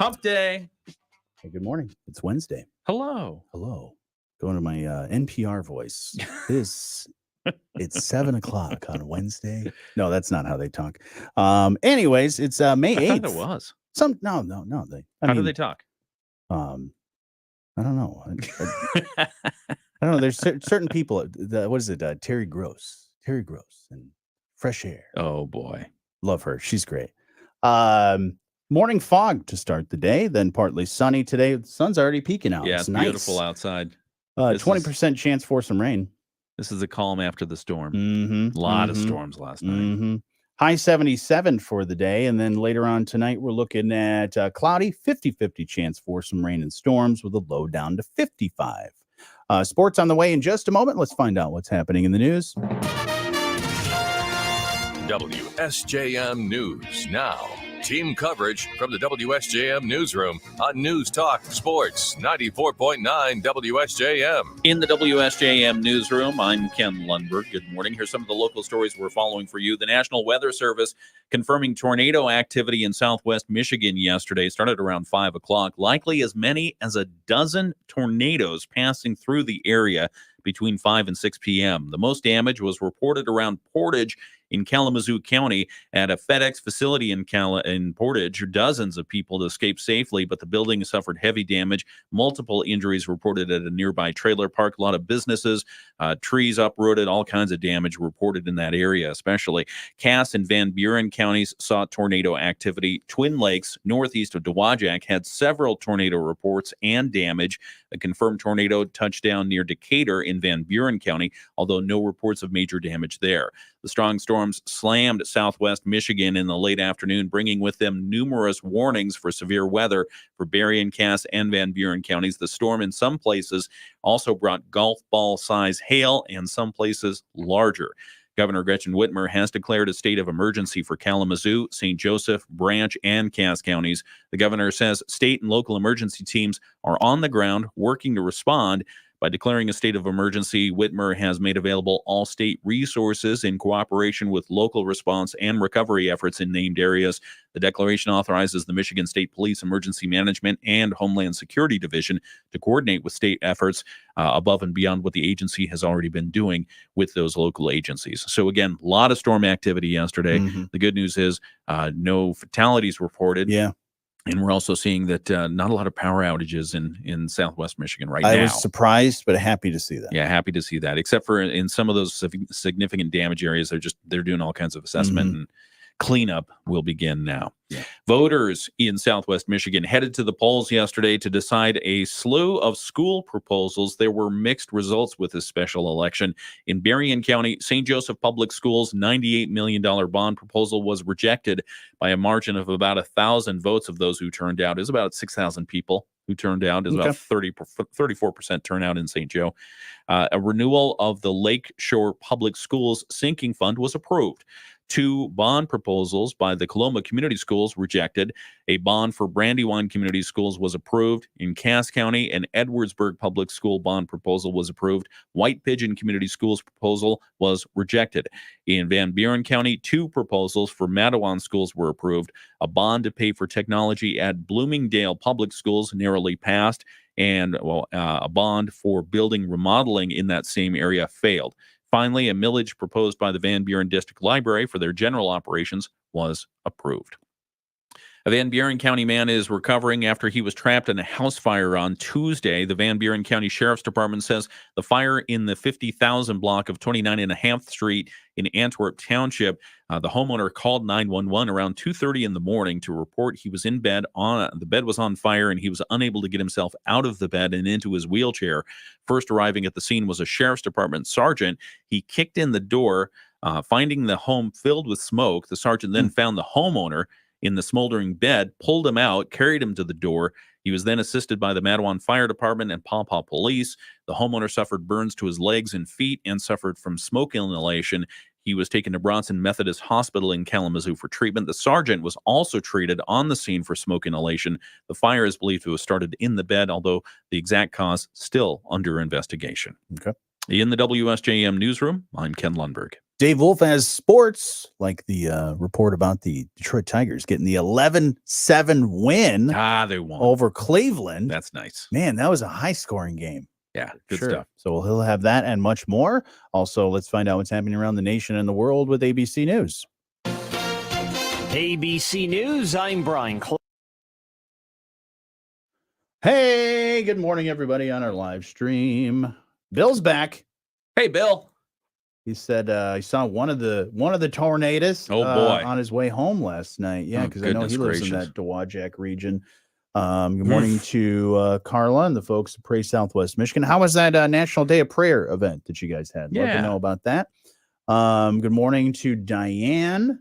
Hump day. Hey, good morning. It's Wednesday. Hello. Hello. Going to my NPR voice. It's 7 o'clock on Wednesday. No, that's not how they talk. Anyways, it's May 8th. I thought it was. No. How do they talk? I don't know. I don't know. There's certain people. What is it? Terry Gross and Fresh Air. Oh, boy. Love her. She's great. Morning fog to start the day, then partly sunny today. The sun's already peeking out. Yeah, it's beautiful outside. 20% chance for some rain. This is the calm after the storm. Mm-hmm. A lot of storms last night. Mm-hmm. High 77 for the day, and then later on tonight, we're looking at cloudy, 50-50 chance for some rain and storms with a low down to 55. Sports on the way in just a moment. Let's find out what's happening in the news. WSJM News now. Team coverage from the WSJM Newsroom on News Talk Sports 94.9 WSJM. In the WSJM Newsroom, I'm Ken Lundberg. Good morning. Here's some of the local stories we're following for you. The National Weather Service confirming tornado activity in southwest Michigan yesterday. Started around 5 o'clock. Likely as many as a dozen tornadoes passing through the area between 5 and 6 p.m. The most damage was reported around Portage in Kalamazoo County at a FedEx facility in Portage. Dozens of people escaped safely, but the building suffered heavy damage. Multiple injuries reported at a nearby trailer park. A lot of businesses, trees uprooted, all kinds of damage reported in that area, especially. Cass and Van Buren counties saw tornado activity. Twin Lakes, northeast of Dowagiac, had several tornado reports and damage. A confirmed tornado touched down near Decatur in Van Buren County, although no reports of major damage there. The strong storms slammed southwest Michigan in the late afternoon, bringing with them numerous warnings for severe weather for Berrien, Cass, and Van Buren counties. The storm in some places also brought golf ball-size hail and some places larger. Governor Gretchen Whitmer has declared a state of emergency for Kalamazoo, St. Joseph, Branch, and Cass counties. The governor says state and local emergency teams are on the ground working to respond. By declaring a state of emergency, Whitmer has made available all state resources in cooperation with local response and recovery efforts in named areas. The declaration authorizes the Michigan State Police Emergency Management and Homeland Security Division to coordinate with state efforts above and beyond what the agency has already been doing with those local agencies. So again, a lot of storm activity yesterday. Mm-hmm. The good news is no fatalities reported. Yeah. And we're also seeing that not a lot of power outages in southwest Michigan now. I was surprised, but happy to see that. Yeah, happy to see that. Except for in some of those significant damage areas, they're doing all kinds of assessment and cleanup will begin now. Yeah. Voters in southwest Michigan headed to the polls yesterday to decide a slew of school proposals. There were mixed results with this special election. In Berrien County, St. Joseph Public Schools' $98 million bond proposal was rejected by a margin of about 1,000 votes of those who turned out. It was about 6,000 people who turned out. It was about 34% turnout in St. Joe. A renewal of the Lakeshore Public Schools sinking fund was approved. 2 bond proposals by the Coloma Community Schools rejected. A bond for Brandywine Community Schools was approved. In Cass County, an Edwardsburg Public School bond proposal was approved. White Pigeon Community Schools proposal was rejected. In Van Buren County, 2 proposals for Matawan schools were approved. A bond to pay for technology at Bloomingdale Public Schools narrowly passed, and a bond for building remodeling in that same area failed. Finally, a millage proposed by the Van Buren District Library for their general operations was approved. A Van Buren County man is recovering after he was trapped in a house fire on Tuesday. The Van Buren County Sheriff's Department says the fire in the 50,000 block of 29.5th Street in Antwerp Township, the homeowner called 911 around 2:30 in the morning to report he was in bed. The bed was on fire and he was unable to get himself out of the bed and into his wheelchair. First arriving at the scene was a Sheriff's Department sergeant. He kicked in the door, finding the home filled with smoke. The sergeant then found the homeowner in the smoldering bed, pulled him out, carried him to the door. He was then assisted by the Matawan Fire Department and Paw Paw Police. The homeowner suffered burns to his legs and feet and suffered from smoke inhalation. He was taken to Bronson Methodist Hospital in Kalamazoo for treatment. The sergeant was also treated on the scene for smoke inhalation. The fire is believed to have started in the bed, although the exact cause still under investigation. Okay. In the WSJM Newsroom, I'm Ken Lundberg. Dave Wolf has sports, like the report about the Detroit Tigers getting the 11-7 win They won over Cleveland. That's nice. Man, that was a high-scoring game. Yeah, good stuff. So he'll have that and much more. Also, let's find out what's happening around the nation and the world with ABC News. ABC News, I'm Brian. Hey, good morning, everybody, on our live stream. Bill's back. Hey, Bill. He said he saw one of the tornadoes Oh, boy. on his way home last night. Yeah, Oh, because I know he lives in gracious. that Dowagiac region. Good morning to Carla and the folks at Pray Southwest Michigan. How was that National Day of Prayer event that you guys had? Love to Yeah. know about that. Good morning to Diane.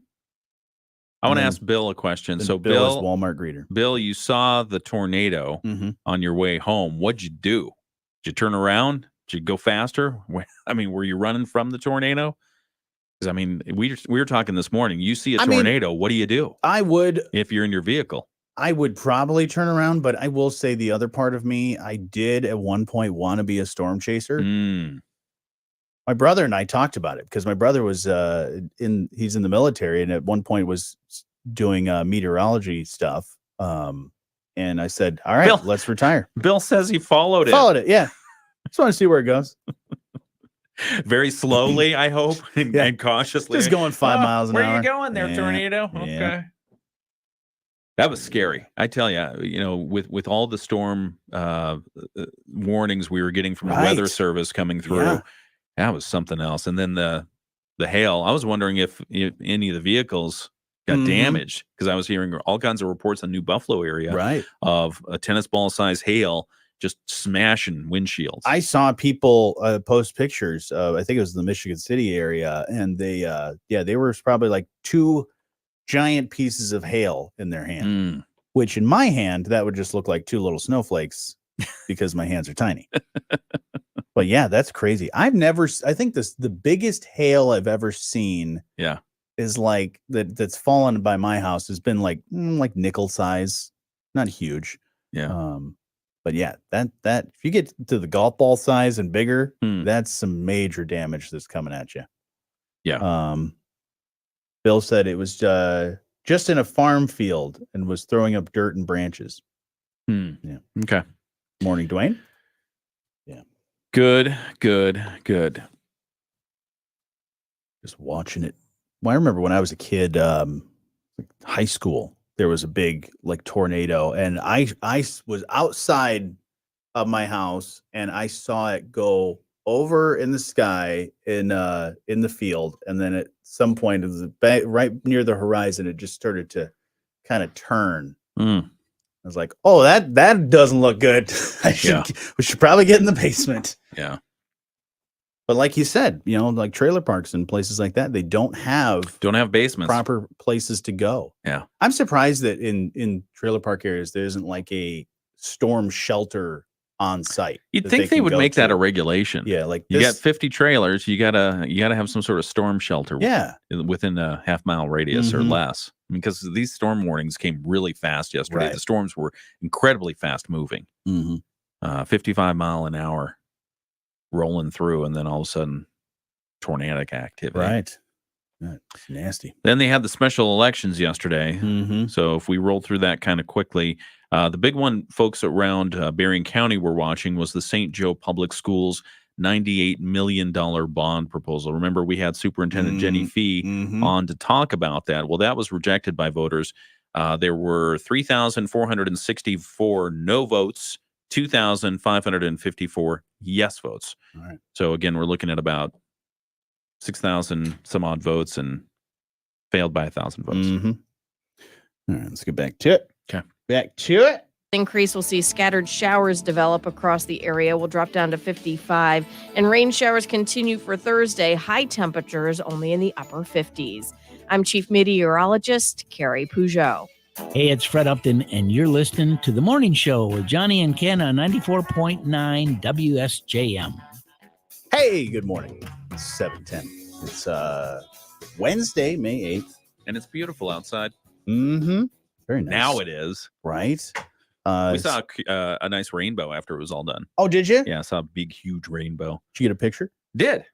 I want to And ask Bill a question. So, Bill is Bill, Walmart greeter. Bill, you saw the tornado on your way home. What'd you do? Did you turn around? Did you go faster? I mean, were you running from the tornado? Because, I mean, we were talking this morning. You see a tornado, what do you do I would if you're in your vehicle? probably turn around, but I will say the other part of me, I did at one point want to be a storm chaser. My brother and I talked about it because my brother was he's in the military and at one point was doing meteorology stuff. And I said, all right, Bill- let's retire. Bill says he followed it Followed it. Yeah. Just want to see where it goes. very slowly, I hope, and cautiously. Just going 5 miles an Where hour. you going there, Yeah, tornado? yeah. Okay. That was scary. I tell you, with all the storm warnings we were getting from the weather Right. service coming through, Yeah. that was something else. And then the hail. I was wondering if any of the vehicles got damaged because I was hearing all kinds of reports in the New Buffalo area Right. of a tennis ball size hail just smashing windshields. I saw people post pictures of, I think it was the Michigan City area, and they were probably like 2 giant pieces of hail in their hand, which in my hand, that would just look like 2 little snowflakes because my hands are tiny. But yeah, that's crazy. I think the biggest hail I've ever seen is like that's fallen by my house has been like nickel size, not huge. Yeah. But yeah, that if you get to the golf ball size and bigger, that's some major damage that's coming at you. Yeah. Bill said it was just in a farm field and was throwing up dirt and branches. Yeah. Okay. Morning, Dwayne. Yeah. Good. Just watching it. Well, I remember when I was a kid, high school, there was a big like tornado, and I was outside of my house and I saw it go over in the sky in the field, and then at some point it was right near the horizon, it just started to kind of turn. I was like, oh, that doesn't look good. We should probably get in the basement. Yeah. But like you said, like trailer parks and places like that, they don't have basements, proper places to go. Yeah. I'm surprised that in trailer park areas, there isn't like a storm shelter on site. You'd think they would make that a regulation. Yeah. Like you got 50 trailers, you gotta have some sort of storm shelter. Yeah. Within a half-mile radius or less. Because these storm warnings came really fast yesterday. Right. The storms were incredibly fast moving. 55 mile an hour rolling through, and then all of a sudden tornadic activity. Right. That's nasty. Then they had the special elections yesterday. So if we roll through that kind of quickly, the big one folks around Berrien County were watching was the St. Joe Public Schools $98 million bond proposal. Remember, we had Superintendent Jenny Fee on to talk about that. Well, that was rejected by voters. There were 3,464 no votes, 2,554 yes votes. All right. So again, we're looking at about 6,000 some odd votes and failed by 1,000 votes. All right, let's get back to it. Okay. Back to it. Increase will see scattered showers develop across the area. Will drop down to 55, and rain showers continue for Thursday. High temperatures only in the upper 50s. I'm Chief Meteorologist Carrie Peugeot. Hey, it's Fred Upton, and you're listening to The Morning Show with Jonny and Ken on 94.9 WSJM. Hey, good morning. It's 7:10. It's Wednesday, May 8th. And it's beautiful outside. Very nice. Now it is. Right. We saw a nice rainbow after it was all done. Oh, did you? Yeah, I saw a big, huge rainbow. Did you get a picture? Did.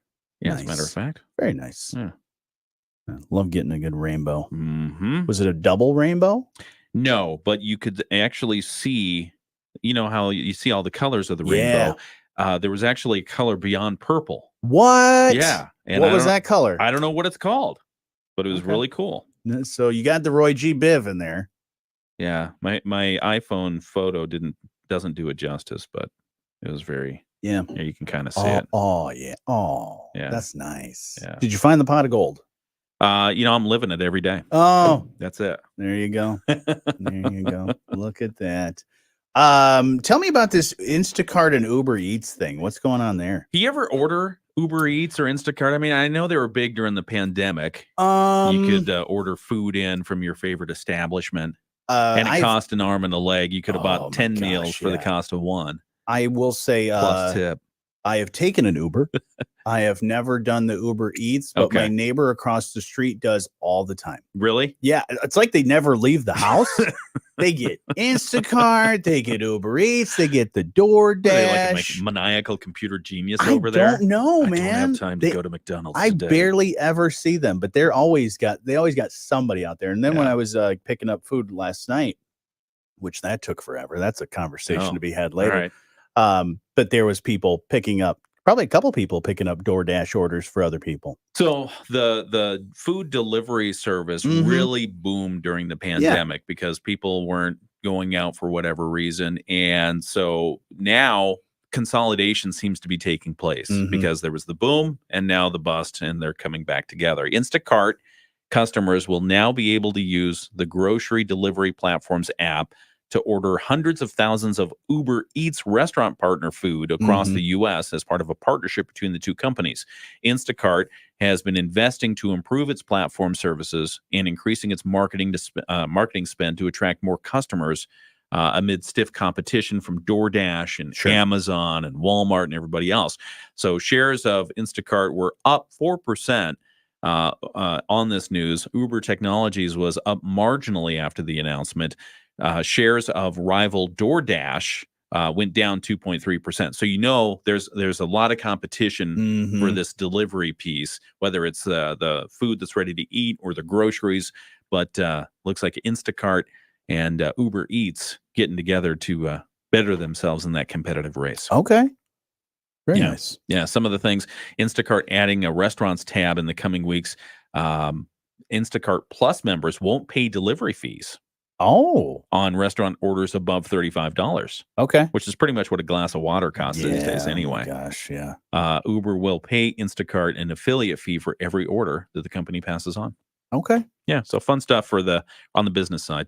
Yeah, as a matter of Nice. fact. Very nice. Yeah. I love getting a good rainbow. Mm-hmm. Was it a double rainbow? No, but you could actually see, you know how you see all the colors of the Yeah. rainbow. There was actually a color beyond purple. What? Yeah. And What I was don't- that color? I don't know what it's called, but it was Okay. really cool. So you got the Roy G. Biv in there. Yeah. My iPhone photo doesn't do it justice, but it was very, Yeah. yeah, you can kind of see Oh, it. oh, yeah. Oh, Yeah. that's nice. Yeah. Did you find the pot of gold? I'm living it every day. Oh, That's it. there you go. There you go. Look at that. Tell me about this Instacart and Uber Eats thing. What's going on there? Do you ever order Uber Eats or Instacart? I mean, I know they were big during the pandemic. You could order food in from your favorite establishment, and it cost an arm and a leg. You could have bought 10 meals for the cost of one. I will say, plus tip. I have taken an Uber. I have never done the Uber Eats, but my neighbor across the street does all the time. Really? Yeah. It's like they never leave the house. They get Instacart, they get Uber Eats, they get the DoorDash. They like a maniacal computer genius over there. I don't know, man. I don't have time to go to McDonald's I today. barely ever see them, but they always got somebody out there. And then when I was picking up food last night, which that took forever, that's a conversation to be had later. Right. But there was people picking up, probably a couple people picking up DoorDash orders for other people. So the food delivery service really boomed during the pandemic because people weren't going out for whatever reason. And so now consolidation seems to be taking place because there was the boom and now the bust, and they're coming back together. Instacart customers will now be able to use the grocery delivery platform's app to order hundreds of thousands of Uber Eats restaurant partner food across the U.S. as part of a partnership between the two companies. Instacart has been investing to improve its platform services and increasing its marketing spend to attract more customers amid stiff competition from DoorDash and Amazon and Walmart and everybody else. So shares of Instacart were up 4%. On this news, Uber Technologies was up marginally after the announcement. Shares of rival DoorDash went down 2.3%. So there's a lot of competition for this delivery piece, whether it's the food that's ready to eat or the groceries. But looks like Instacart and Uber Eats getting together to better themselves in that competitive race. Okay. Very nice. Yeah, some of the things, Instacart adding a restaurants tab in the coming weeks. Instacart Plus members won't pay delivery fees. On restaurant orders above $35. Okay. Which is pretty much what a glass of water costs these days anyway. Oh my gosh, yeah. Uber will pay Instacart an affiliate fee for every order that the company passes on. Okay. Yeah, so fun stuff on the business side.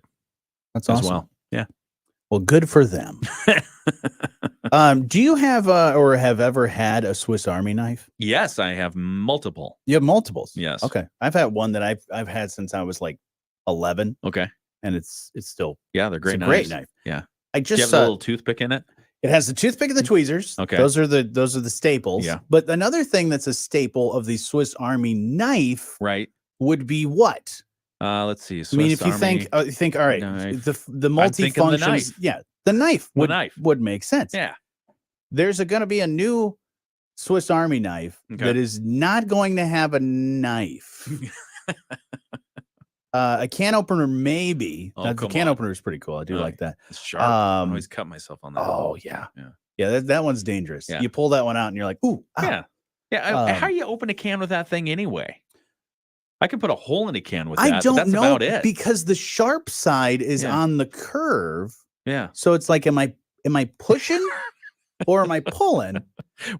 That's awesome. As well. Yeah. Well, good for them. Do you have or have ever had a Swiss Army knife? Yes, I have multiple. You have multiples? Yes. Okay. I've had one that I've had since I was like 11. Okay. And it's still they're great knives. Great knife. Yeah. I just Do you have a little toothpick in it? It has the toothpick and the tweezers. Okay. Those are the staples. Yeah. But another thing that's a staple of the Swiss Army knife would be what? Let's see. I mean, if you think all right, knife. the multifunctions, the knife. yeah, the knife would make sense. Yeah. There's going to be a new Swiss Army knife that is not going to have a knife. A can opener, maybe. The can opener is pretty cool. I do like that. It's sharp. I always cut myself on that. Oh yeah, yeah. That one's dangerous. Yeah. You pull that one out, and you're like, ooh, yeah. How do you open a can with that thing anyway? I could put a hole in a can with that. I don't but that's know about it. because the sharp side is on the curve. Yeah. So it's like, am I pushing or am I pulling?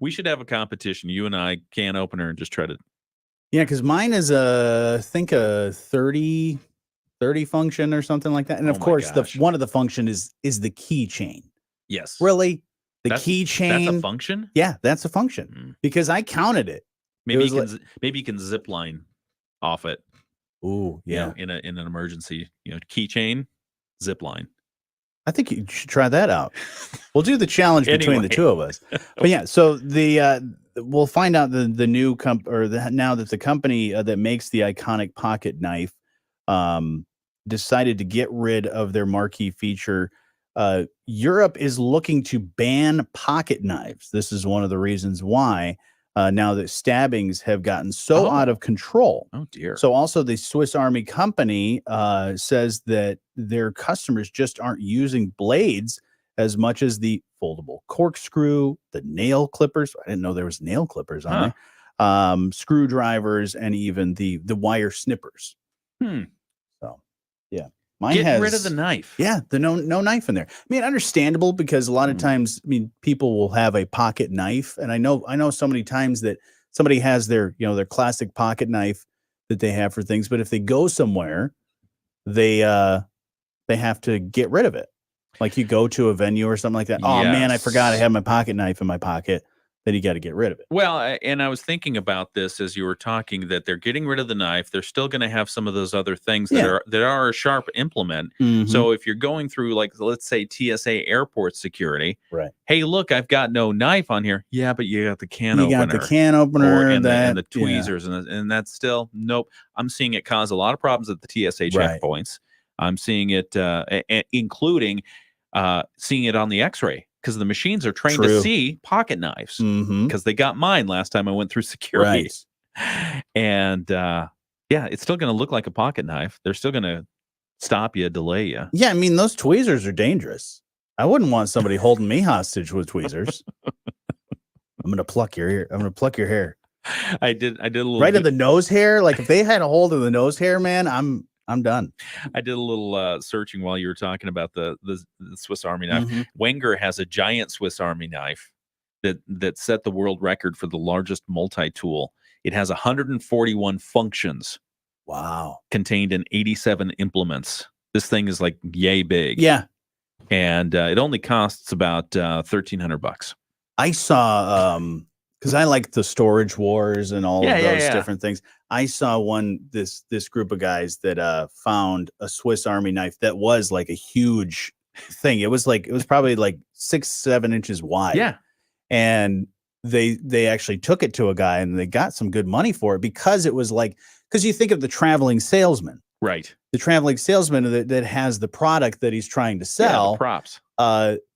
We should have a competition. You and I, can opener, and just try to. Yeah, because mine is I think a 30 function or something like that. And of course, one of the function is the keychain. Yes. Really? The keychain. That's a function? Yeah, that's a function. Because I counted it. Maybe you can zip line off it. Ooh, yeah. In an emergency, keychain, zip line. I think you should try that out. We'll do the challenge between the two of us. But yeah, so we'll find out the new now that the company that makes the iconic pocket knife decided to get rid of their marquee feature. Europe is looking to ban pocket knives. This is one of the reasons why. now that stabbings have gotten so out of control. Oh, dear. So also the Swiss Army company says that their customers just aren't using blades as much as the foldable corkscrew, the nail clippers. I didn't know there was nail clippers on there. Screwdrivers, and even the wire snippers. So, yeah. Mine Get has rid of the knife. Yeah, the no knife in there. I mean, understandable, because a lot of times, I mean, people will have a pocket knife, and I know so many times that somebody has their their classic pocket knife that they have for things, but if they go somewhere, they have to get rid of it. Like you go to a venue or something like that. Oh man, I forgot I have my pocket knife in my pocket. Then you got to get rid of it. Well, and I was thinking about this as you were talking, that they're getting rid of the knife. They're still going to have some of those other things that are a sharp implement. So if you're going through, like, let's say TSA airport security, right? Hey, look, I've got no knife on here. Yeah, but you got the can opener. You got the can opener and the tweezers, and that's still nope. I'm seeing it cause a lot of problems at the TSA checkpoints. I'm seeing it, including seeing it on the X-ray. Because the machines are trained to see pocket knives, because they got mine last time I went through security. And it's still going to look like a pocket knife. They're still going to stop you, delay you. Yeah, I mean, those tweezers are dangerous. I wouldn't want somebody holding me hostage with tweezers. I'm going to pluck your ear. I'm going to pluck your hair. I did a little right at the nose hair. Like if they had a hold of the nose hair, man, I'm done. I did a little searching while you were talking about the Swiss Army knife. Wenger has a giant Swiss Army knife that set the world record for the largest multi-tool. It has 141 functions. Wow. Contained in 87 implements. This thing is like yay big. Yeah. And it only costs about $1,300. I saw because I like the Storage Wars and all of those different things. I saw this group of guys that found a Swiss Army knife that was like a huge thing. It was probably like 6-7 inches wide. Yeah. And they actually took it to a guy and they got some good money for it, because it was like, because you think of the traveling salesman. Right. The traveling salesman that has the product that he's trying to sell. The props.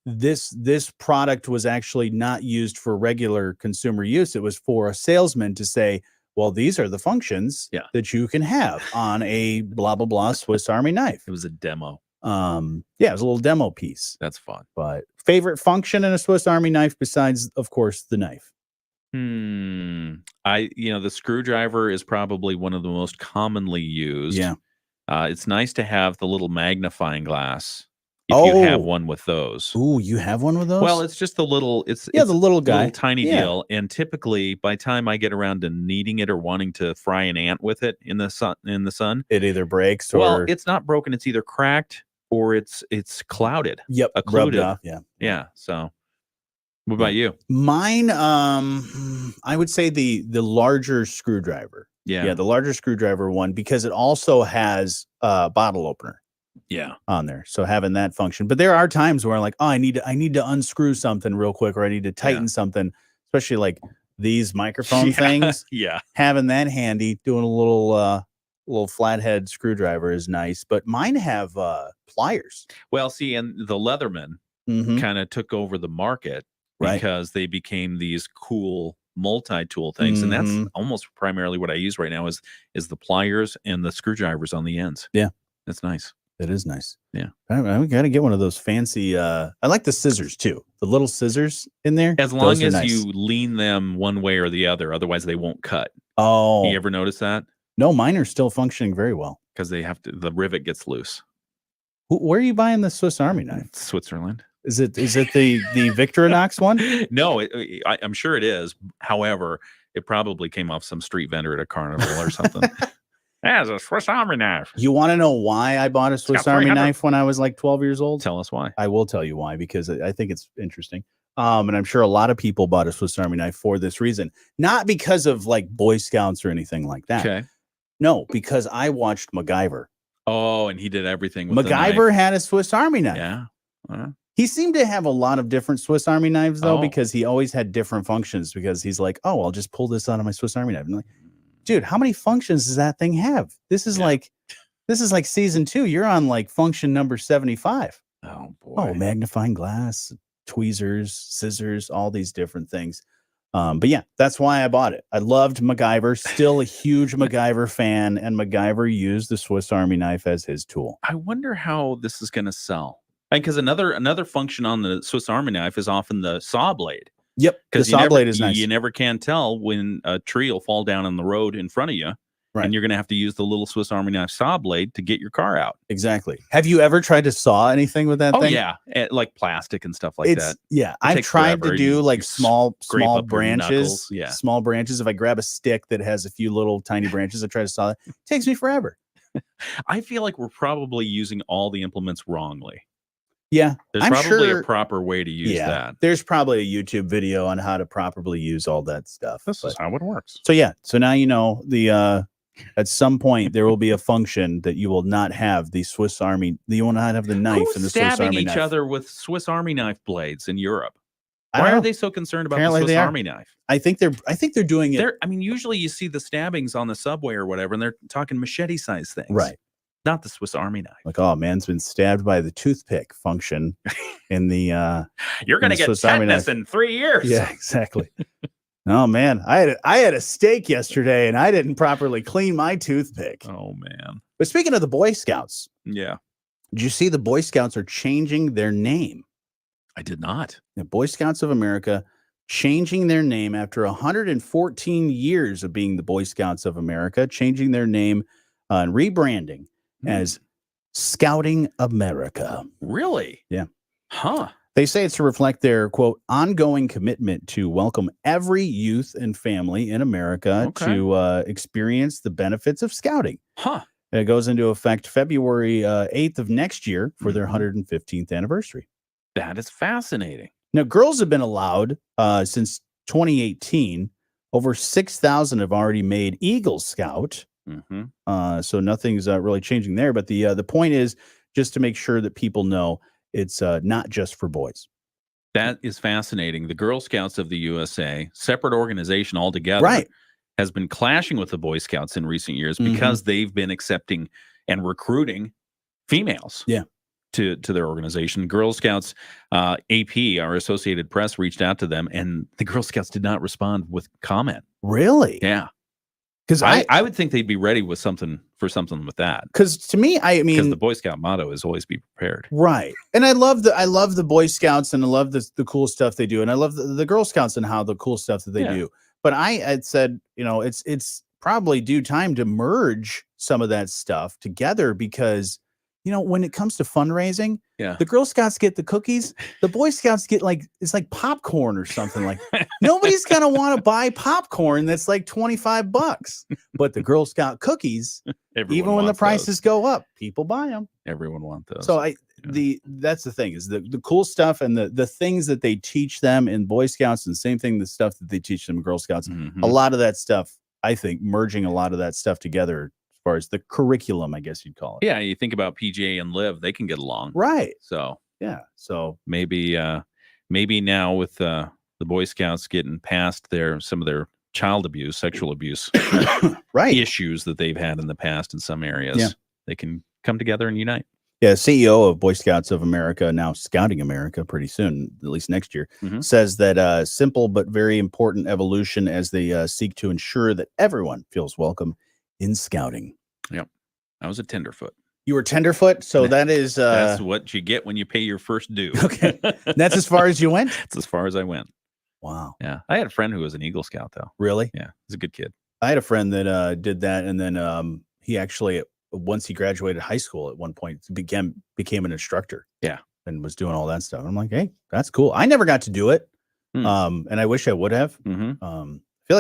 This product was actually not used for regular consumer use. It was for a salesman to say, well, these are the functions that you can have on a blah, blah, blah Swiss Army knife. It was a demo. It was a little demo piece. That's fun. But favorite function in a Swiss Army knife besides, of course, the knife? The screwdriver is probably one of the most commonly used. Yeah. It's nice to have the little magnifying glass. If you have one with those. Ooh, you have one with those? Well, it's just the little, it's the little guy, little tiny deal. And typically, by the time I get around to needing it or wanting to fry an ant with it in the sun, it either breaks or it's not broken. It's either cracked or it's clouded. Yep, occluded. Rubbed off. Yeah. So, what about you? Mine, I would say the larger screwdriver. Yeah, the larger screwdriver one, because it also has a bottle opener. On there, so having that function. But there are times where I'm like, oh, I need to unscrew something real quick, or I need to tighten something, especially like these microphone things. Having that handy, doing a little flathead screwdriver is nice. But mine have pliers. Well, see, and the Leatherman kind of took over the market because they became these cool multi-tool things, and that's almost primarily what I use right now is the pliers and the screwdrivers on the ends. Yeah, that's nice. It is nice. Yeah. We got to get one of those fancy. I like the scissors too. The little scissors in there. As long as you lean them one way or the other, otherwise they won't cut. Oh. You ever notice that? No, mine are still functioning very well. Because the rivet gets loose. Where are you buying the Swiss Army knife? Switzerland. Is it the Victorinox one? No, I'm sure it is. However, it probably came off some street vendor at a carnival or something. That's a Swiss Army knife. You want to know why I bought a Swiss Army knife when I was like 12 years old? Tell us why. I will tell you why, because I think it's interesting. And I'm sure a lot of people bought a Swiss Army knife for this reason. Not because of like Boy Scouts or anything like that. Okay. No, because I watched MacGyver. Oh, and he did everything with MacGyver had a Swiss Army knife. Yeah. He seemed to have a lot of different Swiss Army knives, though, because he always had different functions, because he's like, oh, I'll just pull this out of my Swiss Army knife. And I'm like, dude, how many functions does that thing have? This is like season 2. You're on like function number 75. Oh boy. Oh, magnifying glass, tweezers, scissors, all these different things. But yeah, that's why I bought it. I loved MacGyver, still a huge MacGyver fan, and MacGyver used the Swiss Army knife as his tool. I wonder how this is going to sell. Because another function on the Swiss Army knife is often the saw blade. Yep, the Because saw blade is nice. You never can tell when a tree will fall down on the road in front of you, Right. and you're going to have to use the little Swiss Army knife saw blade to get your car out. Exactly. Have you ever tried to saw anything with that Oh thing? yeah, like plastic and stuff like that. Yeah, It I've takes tried forever. to do like small scrape up your branches. knuckles. Yeah. Small branches. If I grab a stick that has a few little tiny branches, I try to saw it. It takes me forever. I feel like we're probably using all the implements wrongly. Yeah, There's I'm probably sure a proper way to use that. There's probably a YouTube video on how to properly use all that stuff. This is how it works. So yeah, so now you know at some point there will be a function that you will not have the Swiss Army. You will not have the knife Who's in the Swiss stabbing Army each knife. other with Swiss Army knife blades in Europe? I don't Why are know. they so concerned about Apparently the they Swiss are. Army knife? I think they're doing it I mean, usually you see the stabbings on the subway or whatever, and they're talking machete-sized things. right. Not the Swiss Army knife. Like, oh, man's been stabbed by the toothpick function in the You're going to the get Swiss Army tetanus knife. in 3 years. Yeah, exactly. Oh man, I had a steak yesterday and I didn't properly clean my toothpick. Oh, man. But speaking of the Boy Scouts, Yeah. did you see the Boy Scouts are changing their name? I did not. The Boy Scouts of America changing their name after 114 years of being the Boy Scouts of America, changing their name and rebranding as Scouting America. Really? Yeah. Huh. They say it's to reflect their, quote, ongoing commitment to welcome every youth and family in America Okay. to experience the benefits of scouting. Huh. And it goes into effect February 8th of next year for their Mhm. 115th anniversary. That is fascinating. Now, girls have been allowed since 2018. Over 6,000 have already made Eagle Scout. Mm-hmm. So nothing's really changing there. But the point is just to make sure that people know it's not just for boys. That is fascinating. The Girl Scouts of the USA, separate organization altogether, Right. has been clashing with the Boy Scouts in recent years Mhm. because they've been accepting and recruiting females. Yeah. To their organization. Girl Scouts, AP, our Associated Press, reached out to them, and the Girl Scouts did not respond with comment. Really? Yeah, Because I would think they'd be ready with something with that. because to me, I Because mean, the Boy Scout motto is always be prepared. right. And I love the Boy Scouts and I love the cool stuff they do. And I love the Girl Scouts and how the cool stuff that they Yeah. do. But I had said, it's probably due time to merge some of that stuff together because, when it comes to fundraising, Yeah. the Girl Scouts get the cookies, the Boy Scouts get it's like popcorn or something. Like nobody's gonna want to buy popcorn that's like $25. But the Girl Scout cookies, Everyone even when the wants prices those. go up, people buy them. Everyone wants those. So Yeah. that's the thing is the cool stuff and the things that they teach them in Boy Scouts and the same thing, the stuff that they teach them in Girl Scouts, Mhm. a lot of that stuff, I think merging a lot of that stuff together as far as the curriculum, I guess you'd call it. Yeah, you think about PJ and Liv, they can get along. Right. So Yeah. So maybe now with the Boy Scouts getting past some of their child abuse, sexual abuse right. issues that they've had in the past in some areas, Yeah. they can come together and unite. Yeah, CEO of Boy Scouts of America, now Scouting America pretty soon, at least next year, Mhm. says that simple but very important evolution as they seek to ensure that everyone feels welcome in scouting. I was a tenderfoot. You were tenderfoot, so that is That's what you get when you pay your first due. okay. That's as far as you went? That's as far as I went. Wow. Yeah. I had a friend who was an Eagle Scout, though. Really? Yeah. He's a good kid. I had a friend that did that, and then he actually, once he graduated high school, at one point became an instructor. Yeah. And was doing all that stuff. I'm like, hey, that's cool. I never got to do it, Hmm. and I wish I would have. Mm-hmm. Feel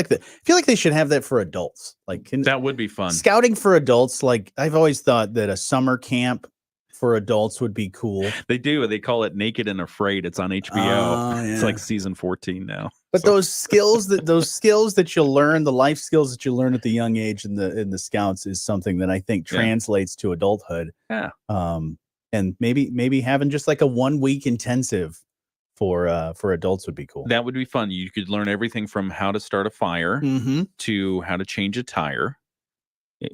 like they should have that for adults. Like That would be fun. scouting for adults. Like I've always thought that a summer camp for adults would be cool. They do. They call it Naked and Afraid. It's on HBO. Oh, It's yeah. like season 14 now. But So- those skills that you'll learn, the life skills that you learn at the young age in the scouts is something that I think Yeah. translates to adulthood. Yeah. And maybe having just like a 1 week intensive for adults would be cool. That would be fun. You could learn everything from how to start a fire Mm-hmm. to how to change a tire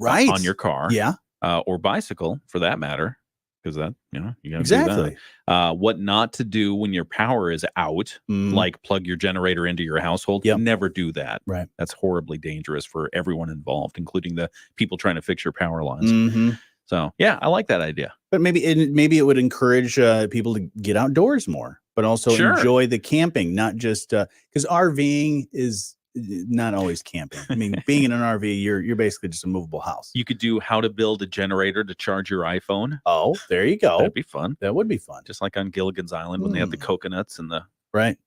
Right. on your car Yeah. or bicycle for that matter. because that, you got to do Exactly. that. What not to do when your power is out, like plug your generator into your household. Yep. Never do that. Right. That's horribly dangerous for everyone involved, including the people trying to fix your power lines. Mm-hmm. So, yeah, I like that idea. But maybe it would encourage people to get outdoors more, but also enjoy the camping, not just because RVing is not always camping. I mean, being in an RV, you're basically just a movable house. You could do how to build a generator to charge your iPhone. Oh, there you go. That'd be fun. That would be fun. Just like on Gilligan's Island when they had the coconuts and the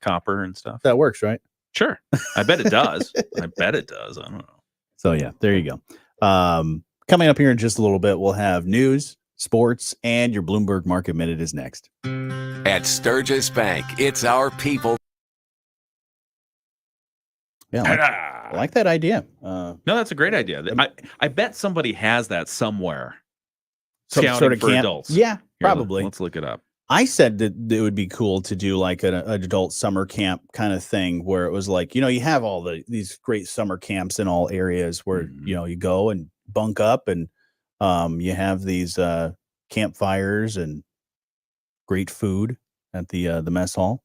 copper and stuff. That works, right? Sure. I bet it does. I bet it does. I don't know. So, yeah, there you go. Coming up here in just a little bit, we'll have news, sports, and your Bloomberg Market Minute is next. At Sturgis Bank, it's our people. Yeah, I like that idea. No, that's a great idea. I bet somebody has that somewhere. Some Scouting sort of for camp. adults. Yeah, Here, probably. Let's look it up. I said that it would be cool to do like an adult summer camp kind of thing where it was like, you have all these great summer camps in all areas where, you go and bunk up and you have these campfires and great food at the mess hall.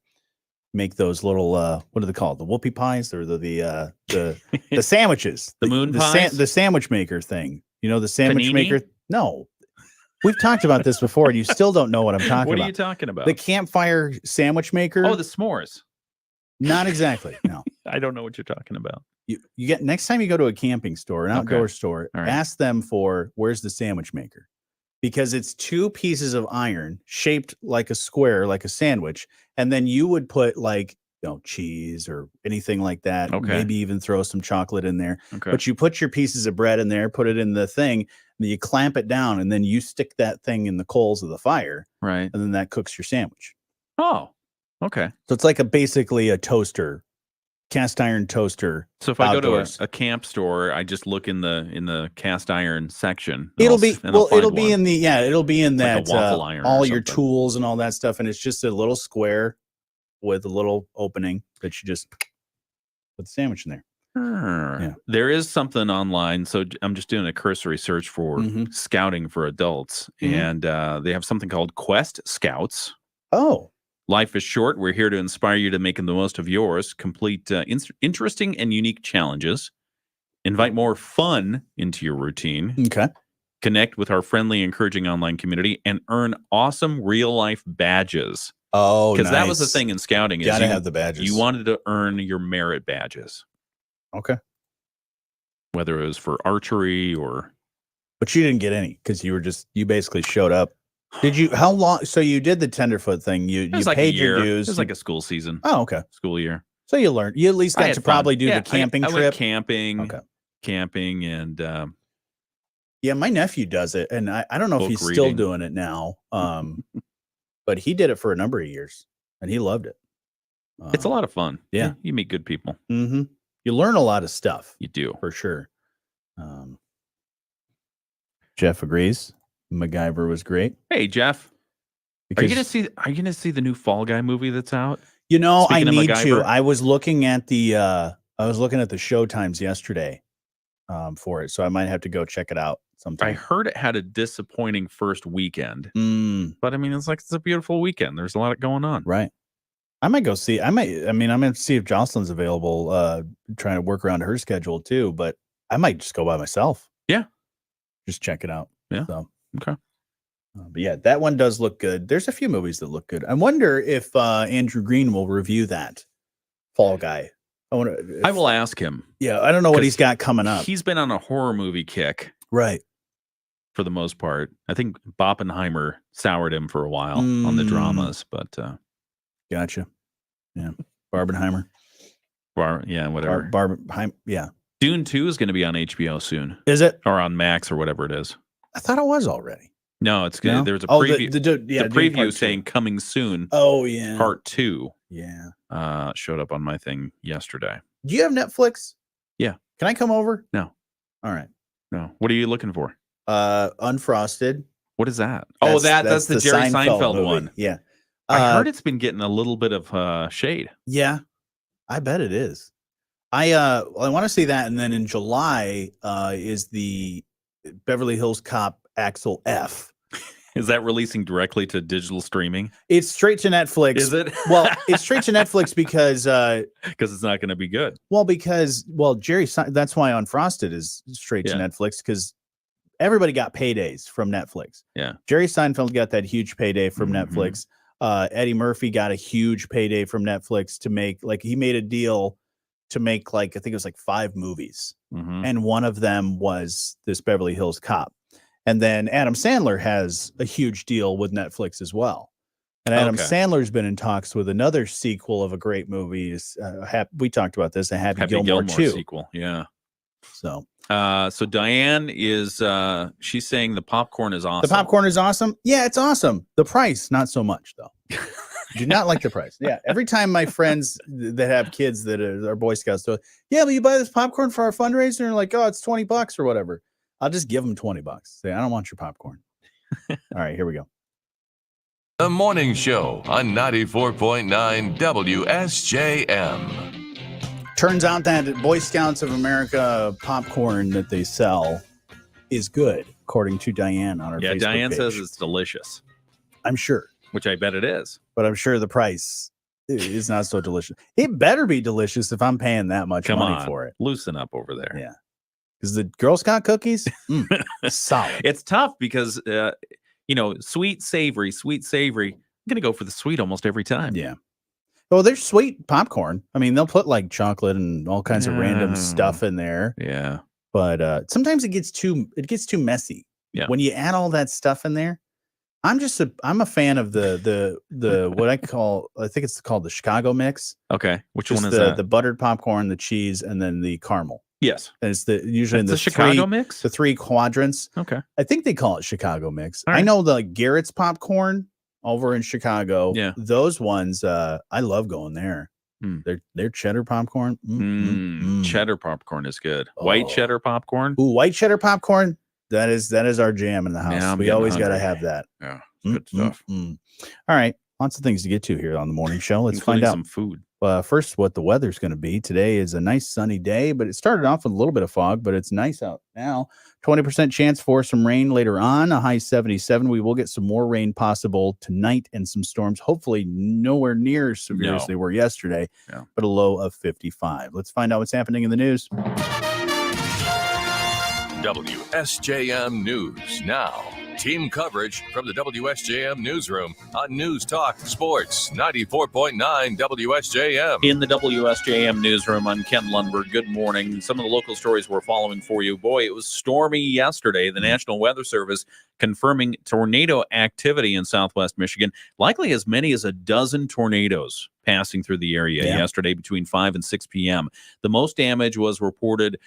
Make those little what are they called? The whoopie pies or the sandwiches. The moon pies? The sandwich maker thing. The sandwich Panini? maker. No. We've talked about this before, and you still don't know what I'm talking about. What are you talking about? The campfire sandwich maker. Oh, the s'mores. Not exactly. No. I don't know what you're talking about. You get next time you go to a camping store, an outdoor store, All right. ask them for where's the sandwich maker, because it's 2 pieces of iron shaped like a square, like a sandwich, and then you would put like cheese or anything like that. Okay. Maybe even throw some chocolate in there. Okay. But you put your pieces of bread in there, put it in the thing, and you clamp it down, and then you stick that thing in the coals of the fire, Right. and then that cooks your sandwich. Oh, okay. So it's like basically a toaster, cast iron toaster. So if I outdoors. go to a camp store, I just look in the cast iron section. It'll be in that like a waffle iron all or your something. tools and all that stuff, and it's just a little square with a little opening that you just put the sandwich in there. Yeah. There is something online, so I'm just doing a cursory search for scouting for adults, and they have something called Quest Scouts. Oh. Life is short. We're here to inspire you to make the most of yours. Complete interesting and unique challenges. Invite more fun into your routine. Okay. Connect with our friendly, encouraging online community, and earn awesome real-life badges. Oh, because that nice. was the thing in scouting. Gotta have the badges. You wanted to earn your merit badges. Okay. Whether it was for archery or... But you didn't get any because you basically showed up. Did you? How long? So you did the tenderfoot thing. You like paid a year. your dues. It was like a school season. Oh, okay. School year. So you learned. You at least I got had to fun. probably do Yeah, the camping I trip. went camping. Okay. Camping and yeah, my nephew does it, and I don't know if book he's still reading. doing it now. But he did it for a number of years, and he loved it. It's a lot of fun. Yeah. You meet good people. Mm-hmm. You learn a lot of stuff. You do. For sure. Jeff agrees. MacGyver was great. Hey, Jeff. Are Because, you gonna see the new Fall Guy movie that's out? I Speaking of need to. MacGyver? I was looking at the show times yesterday for it, so I might have to go check it out sometime. I heard it had a disappointing first weekend, but I mean, it's a beautiful weekend. There's a lot going on. Right. I might go see. I'm going to see if Jocelyn's available. Trying to work around her schedule too, but I might just go by myself. Yeah. Just check it out. Yeah. So, okay. But yeah, that one does look good. There's a few movies that look good. I wonder if Andrew Green will review that Fall Guy. I will ask him. Yeah, I don't know what he's got coming up. He's been on a horror movie kick, Right. for the most part. I think Oppenheimer soured him for a while on the dramas, but Gotcha. Yeah. Barbenheimer. whatever. Barbenheimer. Yeah. Dune 2 is going to be on HBO soon, Is it? or on Max, or whatever it is. I thought it was already. No, it's good. No? There's a Oh, preview. the The Dune preview Part saying 2. coming soon. Oh, yeah. Part 2 Yeah. showed up on my thing yesterday. Do you have Netflix? Yeah. Can I come over? No. All right. No. What are you looking for? Unfrosted. What is that? That's the Jerry Seinfeld movie. one. Yeah. I heard it's been getting a little bit of shade. Yeah. I bet it is. I want to see that, and then in July is the Beverly Hills Cop Axel F. Is that releasing directly to digital streaming? It's straight to Netflix. Is it? Well, it's straight to Netflix because it's not going to be good. Jerry, that's why Unfrosted is straight to Netflix, because everybody got paydays from Netflix. Yeah. Jerry Seinfeld got that huge payday from Netflix. Eddie Murphy got a huge payday from Netflix to make, like, he made a deal to make, like, I think it was like 5 movies. And one of them was this Beverly Hills Cop. And then Adam Sandler has a huge deal with Netflix as well. And Adam Sandler's been in talks with another sequel of a great movie. We talked about this, a Happy Gilmore 2 sequel. Yeah. So Diane is she's saying the popcorn is awesome. The popcorn is awesome. Yeah, it's awesome. The price, not so much though. Do not like the price. Yeah. Every time my friends that have kids that are Boy Scouts do, yeah, but you buy this popcorn for our fundraiser, and like, oh, it's $20 or whatever. I'll just give them $20. Say, I don't want your popcorn. All right, here we go. The Morning Show on 94.9 WSJM. Turns out that Boy Scouts of America popcorn that they sell is good, according to Diane on her Facebook Diane page. says it's delicious. I'm sure. Which I bet it is. But I'm sure the price is not so delicious. It better be delicious if I'm paying that much money for it. Loosen up over there. Yeah. Because the Girl Scout cookies, solid. It's tough because, sweet, savory. I'm going to go for the sweet almost every time. Yeah. Well, there's sweet popcorn. I mean, they'll put like chocolate and all kinds of random stuff in there. Yeah. But sometimes it gets too messy. Yeah. When you add all that stuff in there, I'm a fan of the what I think it's called the Chicago mix. Okay. Which Just one is that? The buttered popcorn, the cheese, and then the caramel. Yes. And it's usually in the Chicago mix? The 3 quadrants. Okay. I think they call it Chicago mix. All right. I know the Garrett's popcorn over in Chicago. Yeah. Those ones, I love going there. They're cheddar popcorn. Cheddar popcorn is good. White cheddar popcorn. Ooh, white cheddar popcorn. That is our jam in the house. Yeah, we always got to have that. Yeah. Good stuff. All right. Lots of things to get to here on the morning show. Let's find out some food. First, what the weather's going to be. Today is a nice sunny day, but it started off with a little bit of fog, but it's nice out now. 20% chance for some rain later on, a high 77. We will get some more rain possible tonight and some storms, hopefully nowhere near as severe as they were yesterday, but a low of 55. Let's find out what's happening in the news. WSJM News now. Team coverage from the WSJM newsroom on News Talk Sports 94.9 WSJM. In the WSJM newsroom, I'm Ken Lundberg. Good morning. Some of the local stories we're following for you. Boy, it was stormy yesterday. The National Weather Service confirming tornado activity in southwest Michigan. Likely as many as a dozen tornadoes passing through the area yesterday between 5 and 6 p.m. The most damage was reported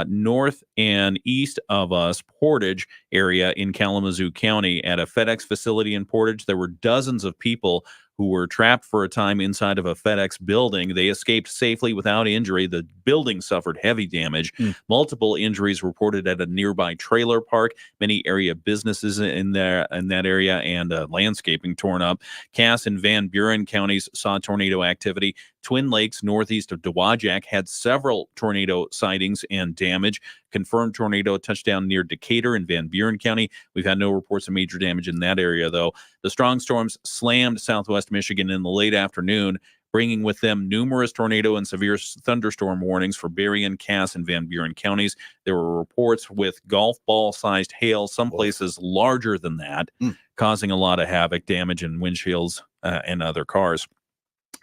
north and east of us, Portage area in Kalamazoo County. At a FedEx facility in Portage, there were dozens of people who were trapped for a time inside of a FedEx building. They escaped safely without injury. The building suffered heavy damage. Multiple injuries reported at a nearby trailer park. Many area businesses in that area and landscaping torn up. Cass and Van Buren counties saw tornado activity. Twin Lakes, northeast of Dowagiac, had several tornado sightings and damage. Confirmed tornado touchdown near Decatur in Van Buren County. We've had no reports of major damage in that area, though. The strong storms slammed southwest Michigan in the late afternoon, bringing with them numerous tornado and severe thunderstorm warnings for Berrien, Cass, and Van Buren counties. There were reports with golf ball-sized hail, some places larger than that, causing a lot of havoc, damage, and windshields and other cars.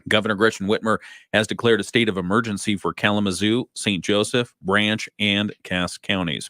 Governor Gretchen Whitmer has declared a state of emergency for Kalamazoo, St. Joseph, Branch, and Cass counties.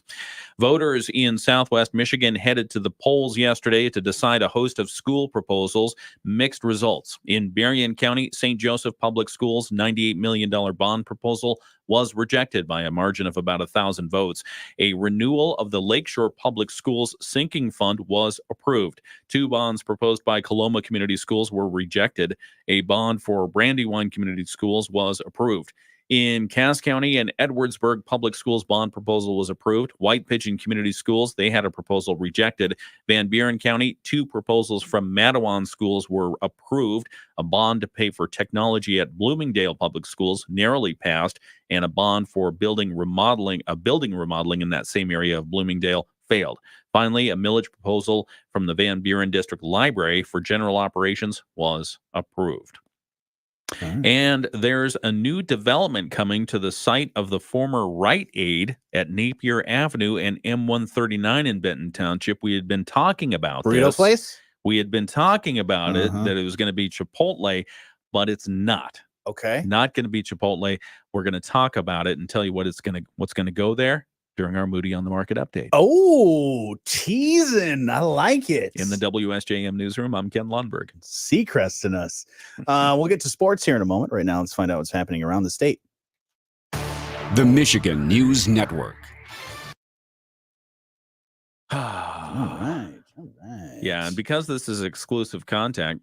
Voters in southwest Michigan headed to the polls yesterday to decide a host of school proposals. Mixed results. In Berrien County, St. Joseph Public Schools' $98 million bond proposal was rejected by a margin of about 1,000 votes. A renewal of the Lakeshore Public Schools sinking fund was approved. 2 bonds proposed by Coloma Community Schools were rejected. A bond for Brandywine Community Schools was approved. In Cass County and Edwardsburg Public Schools bond proposal was approved. White Pigeon Community Schools, they had a proposal rejected. Van Buren County, 2 proposals from Matawan Schools were approved. A bond to pay for technology at Bloomingdale Public Schools narrowly passed, and a bond for building remodeling in that same area of Bloomingdale failed. Finally, a millage proposal from the Van Buren District Library for general operations was approved. And there's a new development coming to the site of the former Rite Aid at Napier Avenue and M139 in Benton Township. We had been talking about Burrito this. place? We had been talking about it, that it was going to be Chipotle, but it's not. Okay. Not going to be Chipotle. We're going to talk about it and tell you what's going to go there during our Moody on the Market update. Oh, teasing. I like it. In the WSJM newsroom, I'm Ken Lundberg. Seacrest in us. We'll get to sports here in a moment. Right now, let's find out what's happening around the state. The Michigan News Network. All right. Yeah, and because this is exclusive content,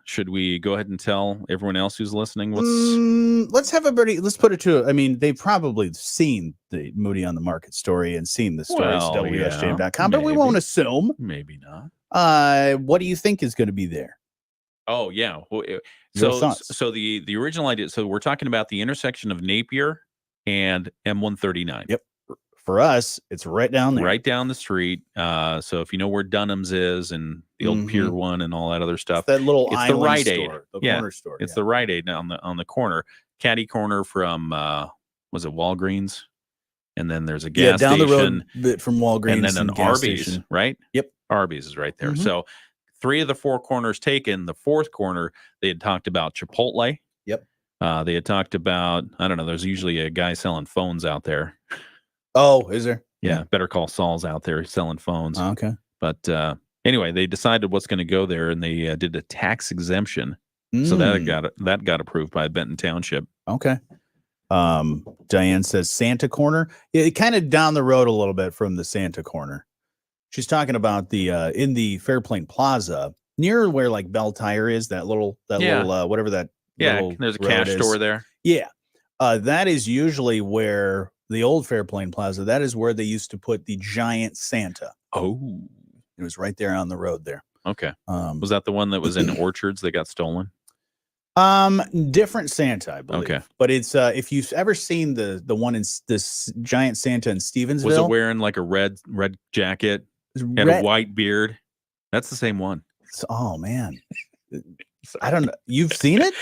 should we go ahead and tell everyone else who's listening what's... let's have everybody, let's put it to, I mean, they've probably seen the Moody on the Market story and seen the stories at WSJM.com, but we won't assume. Maybe not. What do you think is going to be there? Oh, yeah. Well, So the original idea, so we're talking about the intersection of Napier and M139. Yep. For us, it's right down there. Right down the street. So if you know where Dunham's is and the old Pier 1 and all that other stuff. It's that little it's island the Rite store, Aid. the corner store. It's the Rite Aid on the corner. Caddy corner from was it Walgreens? And then there's a gas down station. the road bit from Walgreens. And then an Arby's, station. right? Yep. Arby's is right there. So 3 of the 4 corners taken. The 4th corner, they had talked about Chipotle. Yep. They had talked about, I don't know, there's usually a guy selling phones out there. Oh, is there? Yeah, Better Call Saul's out there selling phones. Okay. But anyway, they decided what's going to go there, and they did a tax exemption. So that got approved by Benton Township. Okay. Diane says Santa Corner. Yeah, kind of down the road a little bit from the Santa Corner. She's talking about the in the Fairplain Plaza near where like Bell Tire is, that little whatever that. Yeah, there's a cash store there. Yeah. That is usually where the old Fairplain Plaza, that is where they used to put the giant Santa. Oh. It was right there on the road there. Okay. Was that the one that was in Orchards that got stolen? Different Santa, I believe. Okay. But it's if you've ever seen the one in this giant Santa in Stevensville. Was it wearing like a red jacket, had a white beard? That's the same one. Oh man. I don't know. You've seen it?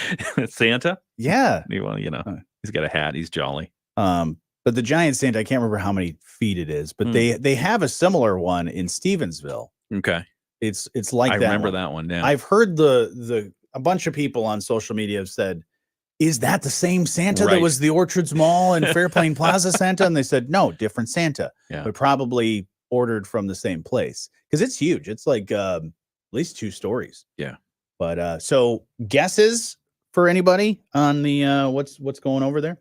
Santa? Yeah. Well, he's got a hat. He's jolly. But the giant Santa, I can't remember how many feet it is, but they have a similar one in Stevensville. Okay. It's like that. I remember that one now. I've heard a bunch of people on social media have said, is that the same Santa that was the Orchards Mall and Fairplain Plaza Santa? And they said, no, different Santa. Yeah. But probably ordered from the same place. Because it's huge. It's like at least 2 stories. Yeah. But so guesses for anybody on the what's going over there?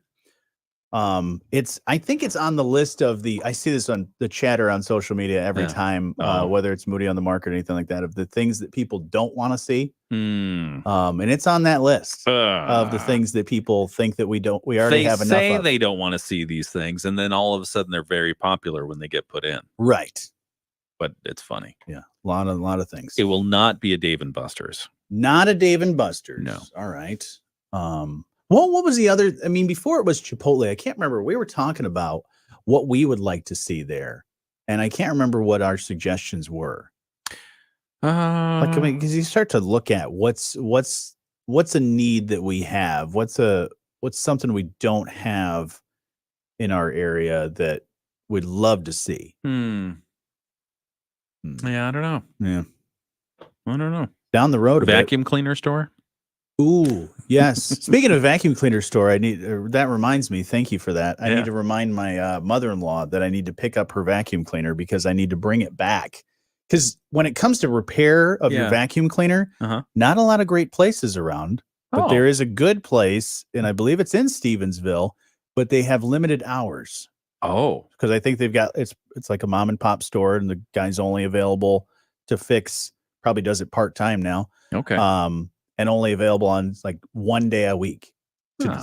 I think it's on the list of I see this on the chatter on social media every time, whether it's Moody on the Market or anything like that, of the things that people don't want to see. And it's on that list of the things that people think that we already have enough of. They say they don't want to see these things, and then all of a sudden they're very popular when they get put in. Right. But it's funny. Yeah. A lot of things. It will not be a Dave & Buster's. Not a Dave & Buster's. No. All right. Well, what was the other? I mean, before it was Chipotle, I can't remember. We were talking about what we would like to see there, and I can't remember what our suggestions were. Because you start to look at what's a need that we have, what's something we don't have in our area that we'd love to see. Yeah, I don't know. Yeah, I don't know. Down the road, vacuum cleaner store. Ooh, yes. Speaking of vacuum cleaner store, that reminds me. Thank you for that. I need to remind my mother-in-law that I need to pick up her vacuum cleaner because I need to bring it back. Because when it comes to repair of your vacuum cleaner, not a lot of great places around, but there is a good place, and I believe it's in Stevensville, but they have limited hours. Oh, because I think they've got it's like a mom and pop store, and the guy's only available to fix. Probably does it part-time now. Okay. And only available on like 1 day a week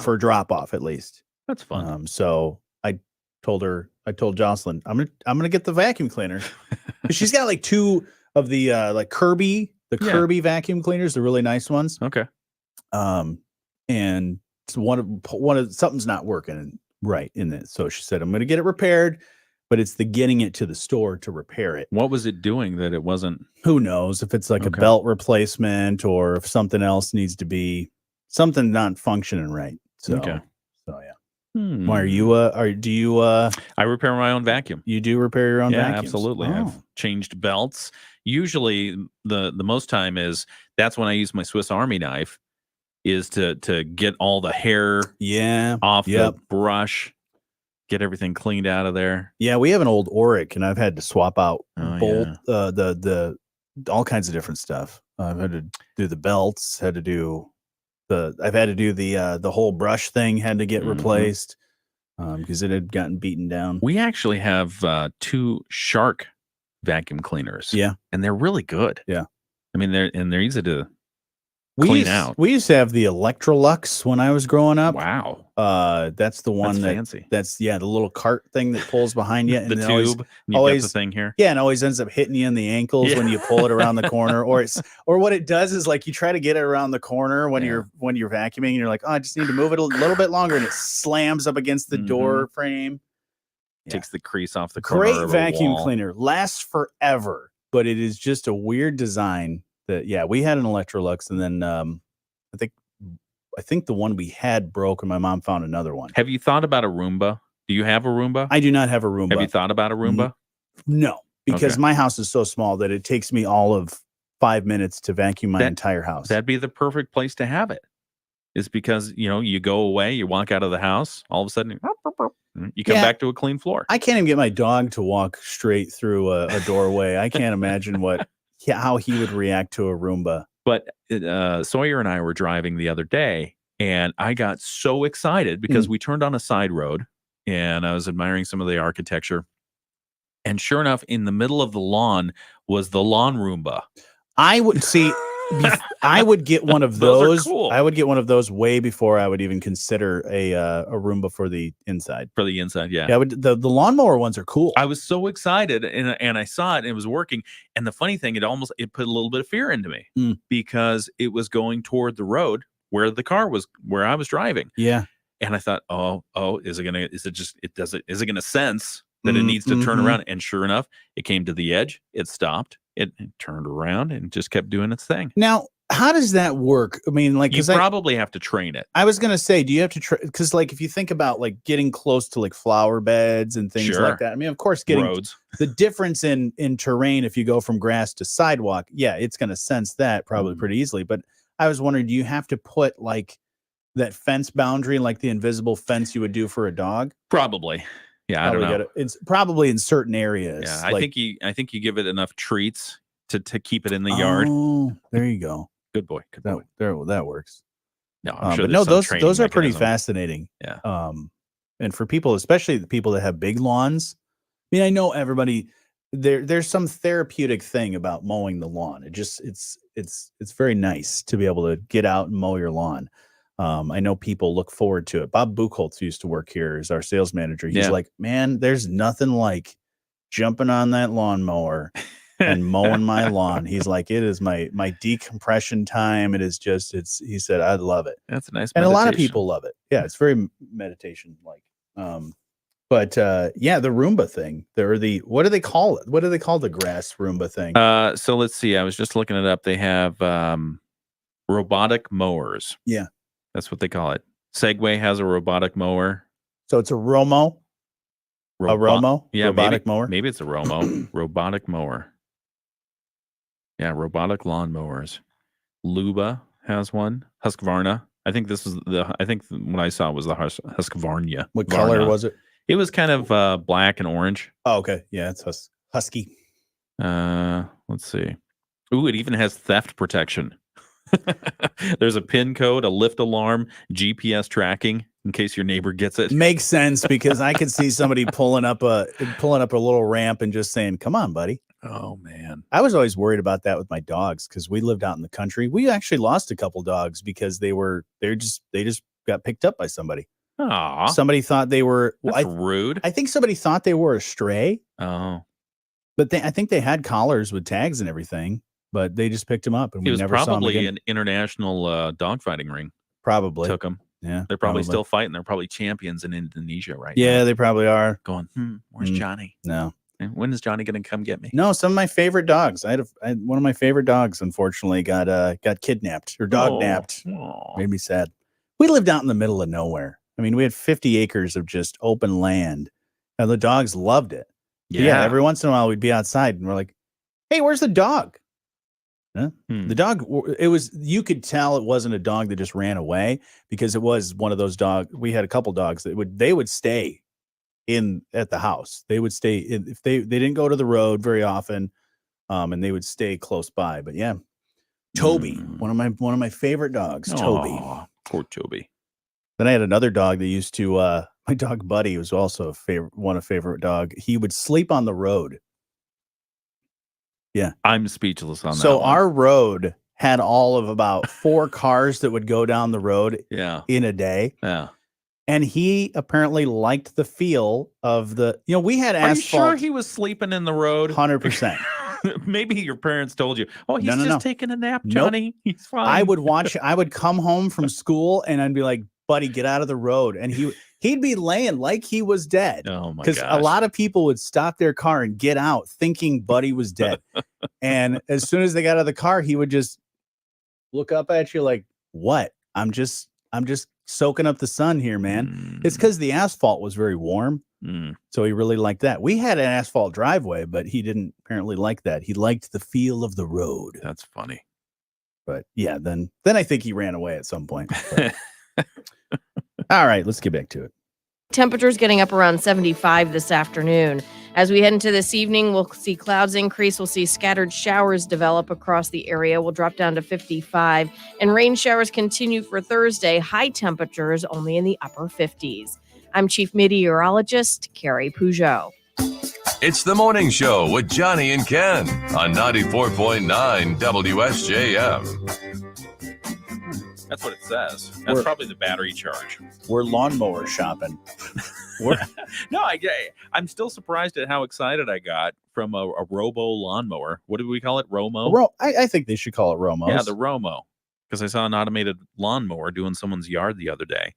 for drop off at least. That's fun. So I told Jocelyn, I'm gonna get the vacuum cleaner. She's got like 2 of the like Kirby vacuum cleaners, the really nice ones. Okay. And one of something's not working right in it. So she said, I'm gonna get it repaired, but it's the getting it to the store to repair it. What was it doing that it wasn't? Who knows if it's like a Okay. belt replacement or if something else needs to be something not functioning right. So, Okay. so yeah. Hmm. Why are you? Do you? I repair my own vacuum. You do repair your own Yeah, vacuums? absolutely. Oh. I've changed belts. Usually, the most time is that's when I use my Swiss Army knife, is to get all the hair Yeah. off Yep. the brush, get everything cleaned out of there. Yeah, we have an old Oric, and I've had to swap out Oh, bolt yeah. the all kinds of different stuff. I've had to do the belts, I've had to do the whole brush thing had to get Mhm. replaced because it had gotten beaten down. We actually have 2 Shark vacuum cleaners. Yeah. And they're really good. Yeah. I mean, they're easy to We clean used, out. We used to have the Electrolux when I was growing up. Wow. That's the one That's fancy. that's the little cart thing that pulls behind you, and The it tube. always, and you've got the always- thing here. yeah, and always ends up hitting you in the ankles Yeah. when you pull it around the corner, or what it does is like you try to get it around the corner when Yeah. you're vacuuming, and you're like, oh, I just need to move it a little bit longer, and it slams up against the door frame. Yeah. Takes the crease off the corner Great of a vacuum wall. cleaner, lasts forever, but it is just a weird design. That we had an Electrolux, and then I think the one we had broke, and my mom found another one. Have you thought about a Roomba? Do you have a Roomba? I do not have a Roomba. Have you thought about a Roomba? No, because Okay. my house is so small that it takes me all of 5 minutes to vacuum my entire house. That'd be the perfect place to have it. Is because, you go away, you walk out of the house, all of a sudden, you come Yeah. back to a clean floor. I can't even get my dog to walk straight through a doorway. I can't imagine how he would react to a Roomba. But Sawyer and I were driving the other day, and I got so excited because we turned on a side road, and I was admiring some of the architecture. And sure enough, in the middle of the lawn was the lawn Roomba. I would see. I would get one of Those those. are cool. I would get one of those way before I would even consider a Roomba for the inside. For the inside, yeah. Yeah, the lawnmower ones are cool. I was so excited, and I saw it, and it was working. And the funny thing, it put a little bit of fear into me because it was going toward the road where where I was driving. Yeah. And I thought, is it gonna sense that it needs to turn around? And sure enough, it came to the edge, it stopped, it turned around, and just kept doing its thing. Now, how does that work? I mean, like, You probably have to train it. I was gonna say, do you have to because like if you think about like getting close to like flower beds and things Sure. like that, I mean, of course, getting Roads. the difference in terrain if you go from grass to sidewalk, yeah, it's gonna sense that probably pretty easily. But I was wondering, do you have to put like that fence boundary, like the invisible fence you would do for a dog? Probably. Yeah, I don't know. It's probably in certain areas. Yeah, I think you give it enough treats to keep it in the yard. Oh, there you go. Good boy. Good boy. That works. No, I'm sure but no, there's some those are training pretty mechanism. fascinating. Yeah. And for people, especially the people that have big lawns, I mean, I know everybody there's some therapeutic thing about mowing the lawn. It's very nice to be able to get out and mow your lawn. I know people look forward to it. Bob Buchholz used to work here as our sales manager. He's like, man, there's nothing like jumping on that lawnmower and mowing my lawn. He's like, it is my decompression time. It is just, he said, I love it. That's a nice And a lot of meditation. people love it. Yeah, it's very meditation like. But yeah, the Roomba thing. What do they call it? What do they call the grass Roomba thing? So let's see. I was just looking it up. They have robotic mowers. Yeah. That's what they call it. Segway has a robotic mower. So it's a Romo. A Romo? Yeah, robotic mower. Maybe it's a Romo. Robotic mower. Yeah, robotic lawn mowers. Luba has one. Husqvarna. I think what I saw was the Husqvarna. What color was it? It was kind of black and orange. Oh, okay. Yeah, it's husky. Let's see. Ooh, it even has theft protection. There's a PIN code, a lift alarm, GPS tracking in case your neighbor gets it. Makes sense because I could see somebody pulling up a little ramp and just saying, "Come on, buddy." Oh man. I was always worried about that with my dogs because we lived out in the country. We actually lost a couple dogs because they just got picked up by somebody. Aw. Somebody thought they were That's rude. I think somebody thought they were a stray, Oh. but I think they had collars with tags and everything, but they just picked them up and It we was never saw them probably again. an international dogfighting ring. Probably. Took them. Yeah, They're probably still fighting. They're probably champions in Indonesia right now. Yeah, they probably are. Going, where's Johnny? No. And when is Johnny going to come get me? No, some of my favorite dogs. I had one of my favorite dogs, unfortunately, got kidnapped or dog napped. Oh. Made me sad. We lived out in the middle of nowhere. I mean, we had 50 acres of just open land, and the dogs loved it. Yeah. Every once in a while, we'd be outside, and we're like, "Hey, where's the dog?" Huh? The dog. You could tell it wasn't a dog that just ran away, because it was one of those dogs. We had a couple dogs that would stay at the house. They would stay if they didn't go to the road very often, and they would stay close by. But yeah, Toby, one of my favorite dogs. Toby, poor Toby. Then I had another dog that used to my dog Buddy was also a favorite dog. He would sleep on the road. Yeah, I'm speechless on that. So our road had all of about 4 cars that would go down the road in a day. Yeah. And he apparently liked the feel of we had asphalt. Are you sure he was sleeping in the road? 100%. Maybe your parents told you, he's just taking a nap, Nope. Johnny. He's fine. I would come home from school and I'd be like, "Buddy, get out of the road." And he'd be laying like he was dead. Oh my gosh. Because a lot of people would stop their car and get out thinking Buddy was dead. And as soon as they got out of the car, he would just look up at you like, "What? I'm just soaking up the sun here, man." It's because the asphalt was very warm. So he really liked that. We had an asphalt driveway, but he didn't apparently like that. He liked the feel of the road. That's funny. But yeah, then I think he ran away at some point. All right, let's get back to it. Temperatures getting up around 75 this afternoon. As we head into this evening, we'll see clouds increase. We'll see scattered showers develop across the area. We'll drop down to 55. And rain showers continue for Thursday. High temperatures only in the upper 50s. I'm Chief Meteorologist Carrie Peugeot. It's the morning show with Jonny and Ken on 94.9 WSJM. That's what it says. That's probably the battery charge. We're lawnmower shopping. No, I'm still surprised at how excited I got from a Robo lawnmower. What did we call it? Romo? I think they should call it Romos. Yeah, the Romo. Because I saw an automated lawnmower doing someone's yard the other day.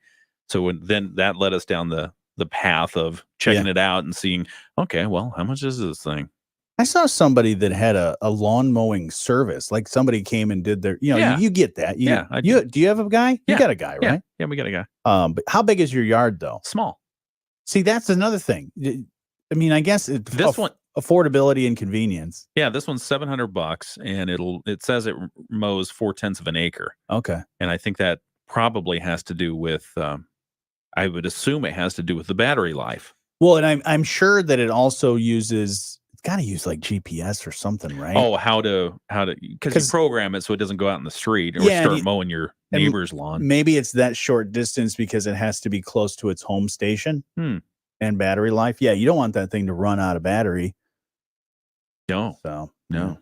So then that led us down the path of checking it out and seeing, okay, well, how much is this thing? I saw somebody that had a lawn mowing service. Like somebody came and did their, you get that. Do you have a guy? You got a guy, right? Yeah, we got a guy. But how big is your yard though? Small. See, that's another thing. I mean, I guess this one, affordability and convenience. Yeah, this one's $700 and it says it mows 4/10 of an acre. Okay. And I think that probably has to do with, I would assume it has to do with the battery life. Well, and I'm sure that it also uses, it's got to use like GPS or something, right? Oh, how to, because you program it so it doesn't go out in the street or start mowing your neighbor's lawn. Maybe it's that short distance because it has to be close to its home station and battery life. Yeah, you don't want that thing to run out of battery. No. So, no.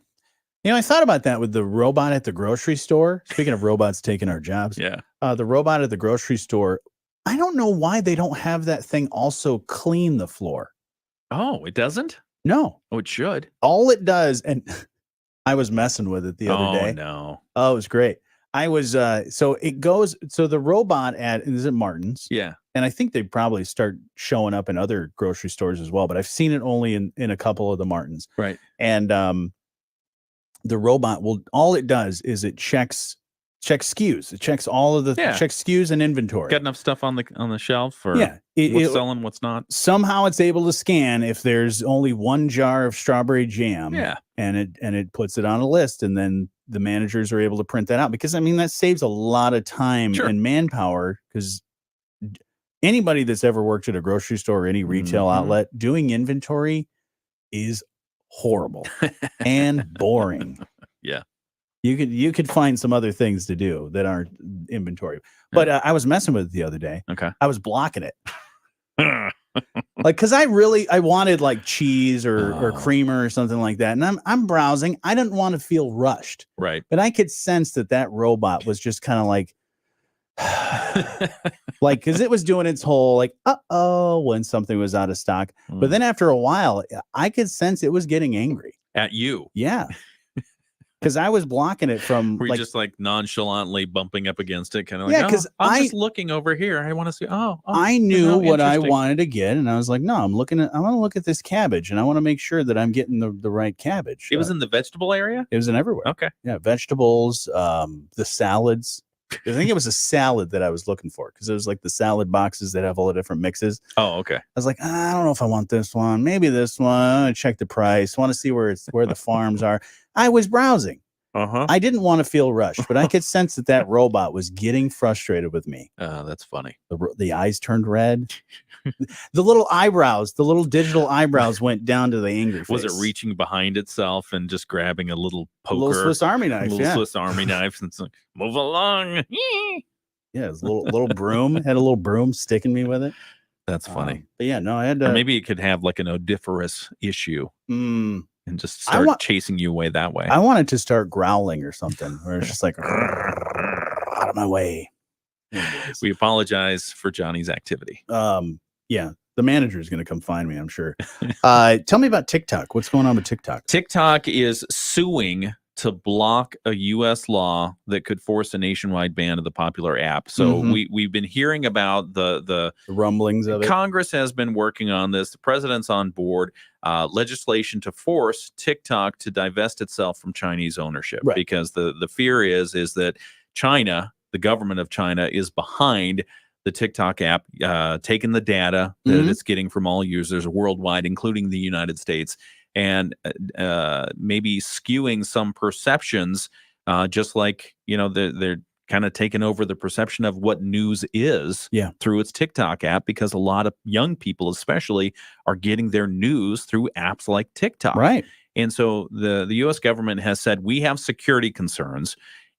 I thought about that with the robot at the grocery store. Speaking of robots taking our jobs. Yeah. The robot at the grocery store, I don't know why they don't have that thing also clean the floor. Oh, it doesn't? No. Oh, it should. All it does, and I was messing with it the other day. Oh, no. Oh, it was great. I was, so the robot is at Martin's. Yeah. And I think they probably start showing up in other grocery stores as well, but I've seen it only in a couple of the Martins. Right. And the robot all it does is it checks SKUs. It checks all of the checks SKUs and inventory. Got enough stuff on the shelf or what's selling, what's not. Somehow it's able to scan if there's only one jar of strawberry jam. Yeah. And it puts it on a list, and then the managers are able to print that out, because I mean that saves a lot of time and manpower, because anybody that's ever worked at a grocery store or any retail outlet, doing inventory is horrible and boring. Yeah. You could find some other things to do that aren't inventory. But I was messing with it the other day. Okay. I was blocking it. Like, because I wanted like cheese or creamer or something like that. And I'm browsing. I didn't want to feel rushed. Right. But I could sense that robot was just kind of like, like, because it was doing its whole like, when something was out of stock. But then after a while, I could sense it was getting angry at you. Yeah. because I was blocking it from Were you like just like nonchalantly bumping up against it, kind of like, Yeah, 'cause I'm just looking over here. I want to see. I knew how what I interesting. wanted to get, and I was like, no, I want to look at this cabbage, and I want to make sure that I'm getting the right cabbage. It was in the vegetable area. It was in everywhere. Okay. Yeah, vegetables, the salads. I think it was a salad that I was looking for because it was like the salad boxes that have all the different mixes. Oh, okay. I was like, I don't know if I want this one. Maybe this one. I check the price. Want to see where the farms are. I was browsing. I didn't want to feel rushed, but I could sense that robot was getting frustrated with me. That's funny. The eyes turned red. The little eyebrows, the little digital eyebrows went down to the angry face. Was it reaching behind itself and just grabbing a little poker, a little Swiss Army knife? Swiss Army knife, and it's like, move along. Yeah, it was a little broom. Had a little broom sticking me with it. That's funny. But yeah, no, I had to. Or maybe it could have like an odoriferous issue and just start chasing you away that way. I wanted to start growling or something, where it's just like out of my way. We apologize for Johnny's activity. Yeah, the manager is going to come find me, I'm sure. Tell me about TikTok. What's going on with TikTok? TikTok is suing to block a U.S. law that could force a nationwide ban of the popular app. So we've been hearing about the rumblings of it. Congress has been working on this. The president's on board. Legislation to force TikTok to divest itself from Chinese ownership, because the fear is that China, the government of China, is behind the TikTok app, taking the data that it's getting from all users worldwide, including the United States, and maybe skewing some perceptions, just like, they're kind of taking over the perception of what news is through its TikTok app, because a lot of young people especially are getting their news through apps like TikTok. Right. And so the U.S. government has said, we have security concerns,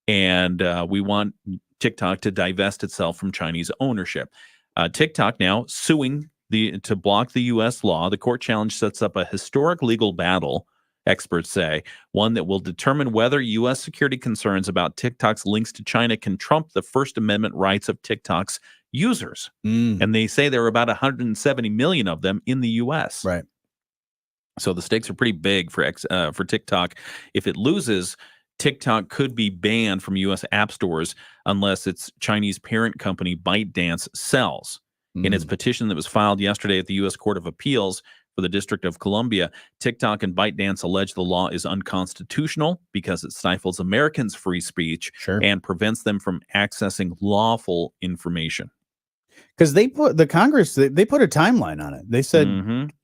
and we want TikTok to divest itself from Chinese ownership. TikTok now suing to block the U.S. law. The court challenge sets up a historic legal battle, experts say, one that will determine whether U.S. security concerns about TikTok's links to China can trump the First Amendment rights of TikTok's users. And they say there are about 170 million of them in the U.S. Right. So the stakes are pretty big for TikTok. If it loses, TikTok could be banned from U.S. app stores unless its Chinese parent company ByteDance sells. In its petition that was filed yesterday at the U.S. Court of Appeals for the District of Columbia, TikTok and ByteDance allege the law is unconstitutional because it stifles Americans' free speech and prevents them from accessing lawful information. Because they put the Congress, they put a timeline on it. They said,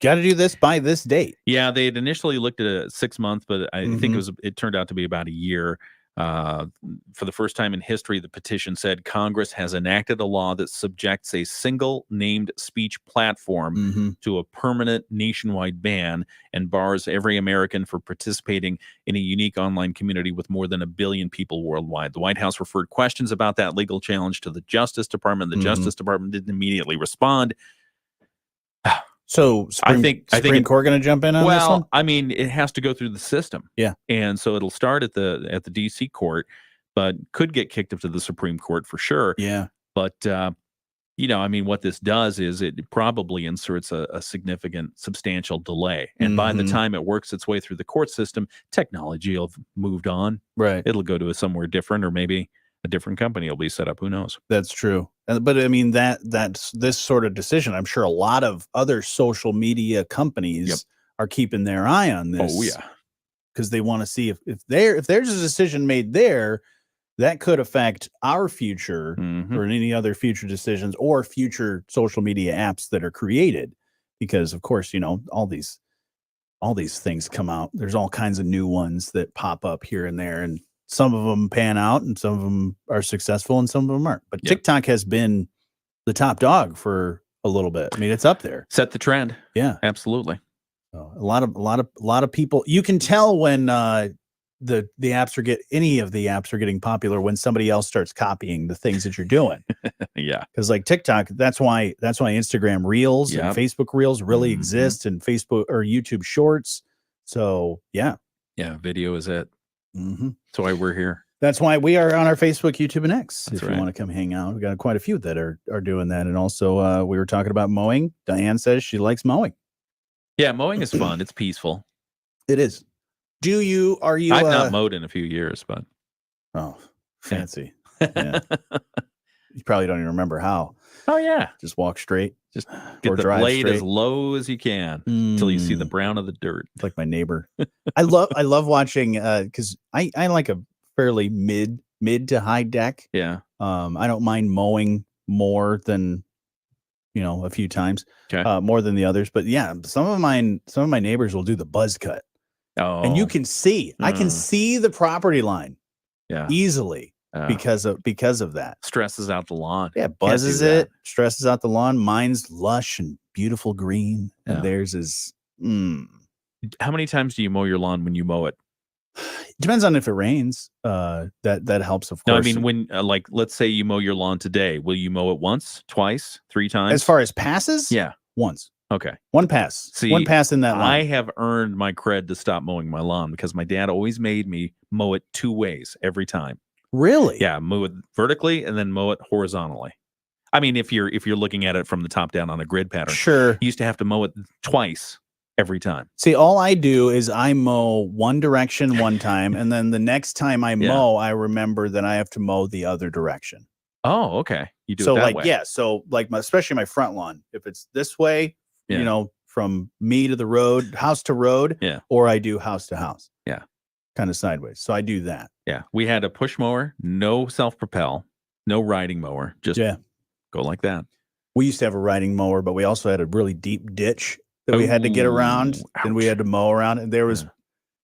got to do this by this date. Yeah, they had initially looked at a 6 month, but I think it turned out to be about a year. For the first time in history, the petition said Congress has enacted a law that subjects a single named speech platform to a permanent nationwide ban and bars every American for participating in a unique online community with more than 1 billion people worldwide. The White House referred questions about that legal challenge to the Justice Department. The Justice Department didn't immediately respond. So Supreme Court going to jump in on this one? I mean, it has to go through the system. Yeah. And so it'll start at the DC court, but could get kicked up to the Supreme Court for sure. Yeah. But, I mean, what this does is it probably inserts a significant, substantial delay. And by the time it works its way through the court system, technology will have moved on. Right. It'll go to somewhere different, or maybe a different company will be set up. Who knows? That's true. But I mean, that's this sort of decision. I'm sure a lot of other social media companies are keeping their eye on this. Oh, yeah. Because they want to see if there's a decision made there, that could affect our future or any other future decisions or future social media apps that are created. Because of course, all these things come out. There's all kinds of new ones that pop up here and there, and some of them pan out and some of them are successful and some of them aren't. But TikTok has been the top dog for a little bit. I mean, it's up there. Set the trend. Yeah, absolutely. So a lot of people, you can tell when the apps any of the apps are getting popular when somebody else starts copying the things that you're doing. Yeah. Because like TikTok, that's why Instagram Reels and Facebook Reels really exist, and Facebook or YouTube Shorts. So yeah. Video is it. That's why we're here. That's why we are on our Facebook, YouTube, and X. That's if right. You want to come hang out, we got quite a few that are doing that. And also, we were talking about mowing. Diane says she likes mowing. Yeah, mowing is fun. It's peaceful. It is. Are you? I've not mowed in a few years, but Oh, fancy. Yeah. You probably don't even remember how. oh yeah, Just walk straight. just Or get the drive blade as straight. low as you can until you see the brown of the dirt. It's like my neighbor. I love watching because I like a fairly mid to high deck. Yeah. I don't mind mowing more than a few times. Okay. More than the others. But yeah, some of my neighbors will do the buzz cut. Oh. And you can see, I can see the property line easily because of that. Stresses out the lawn. Yeah, buzzes it, stresses out the lawn. Mine's lush and beautiful green, and theirs is. How many times do you mow your lawn when you mow it? Depends on if it rains. That helps, of course. No, I mean when let's say you mow your lawn today, will you mow it once, twice, 3 times? As far as passes, yeah, once. Okay, one pass. See, one pass in that line. I have earned my cred to stop mowing my lawn because my dad always made me mow it 2 ways every time. Really? Yeah, mow it vertically and then mow it horizontally. I mean, if you're looking at it from the top down on a grid pattern, sure. You used to have to mow it twice every time. See, all I do is I mow one direction one time, and then the next time I mow, I remember that I have to mow the other direction. Oh, okay. You do so it that like way. Yeah, so like especially my front lawn, if it's this way, from me to the road, house to road, or I do house to house. Yeah. Kind of sideways. So I do that. Yeah. We had a push mower, no self-propel, no riding mower, just go like that. We used to have a riding mower, but we also had a really deep ditch that we had to get around, and we had to mow around, and there was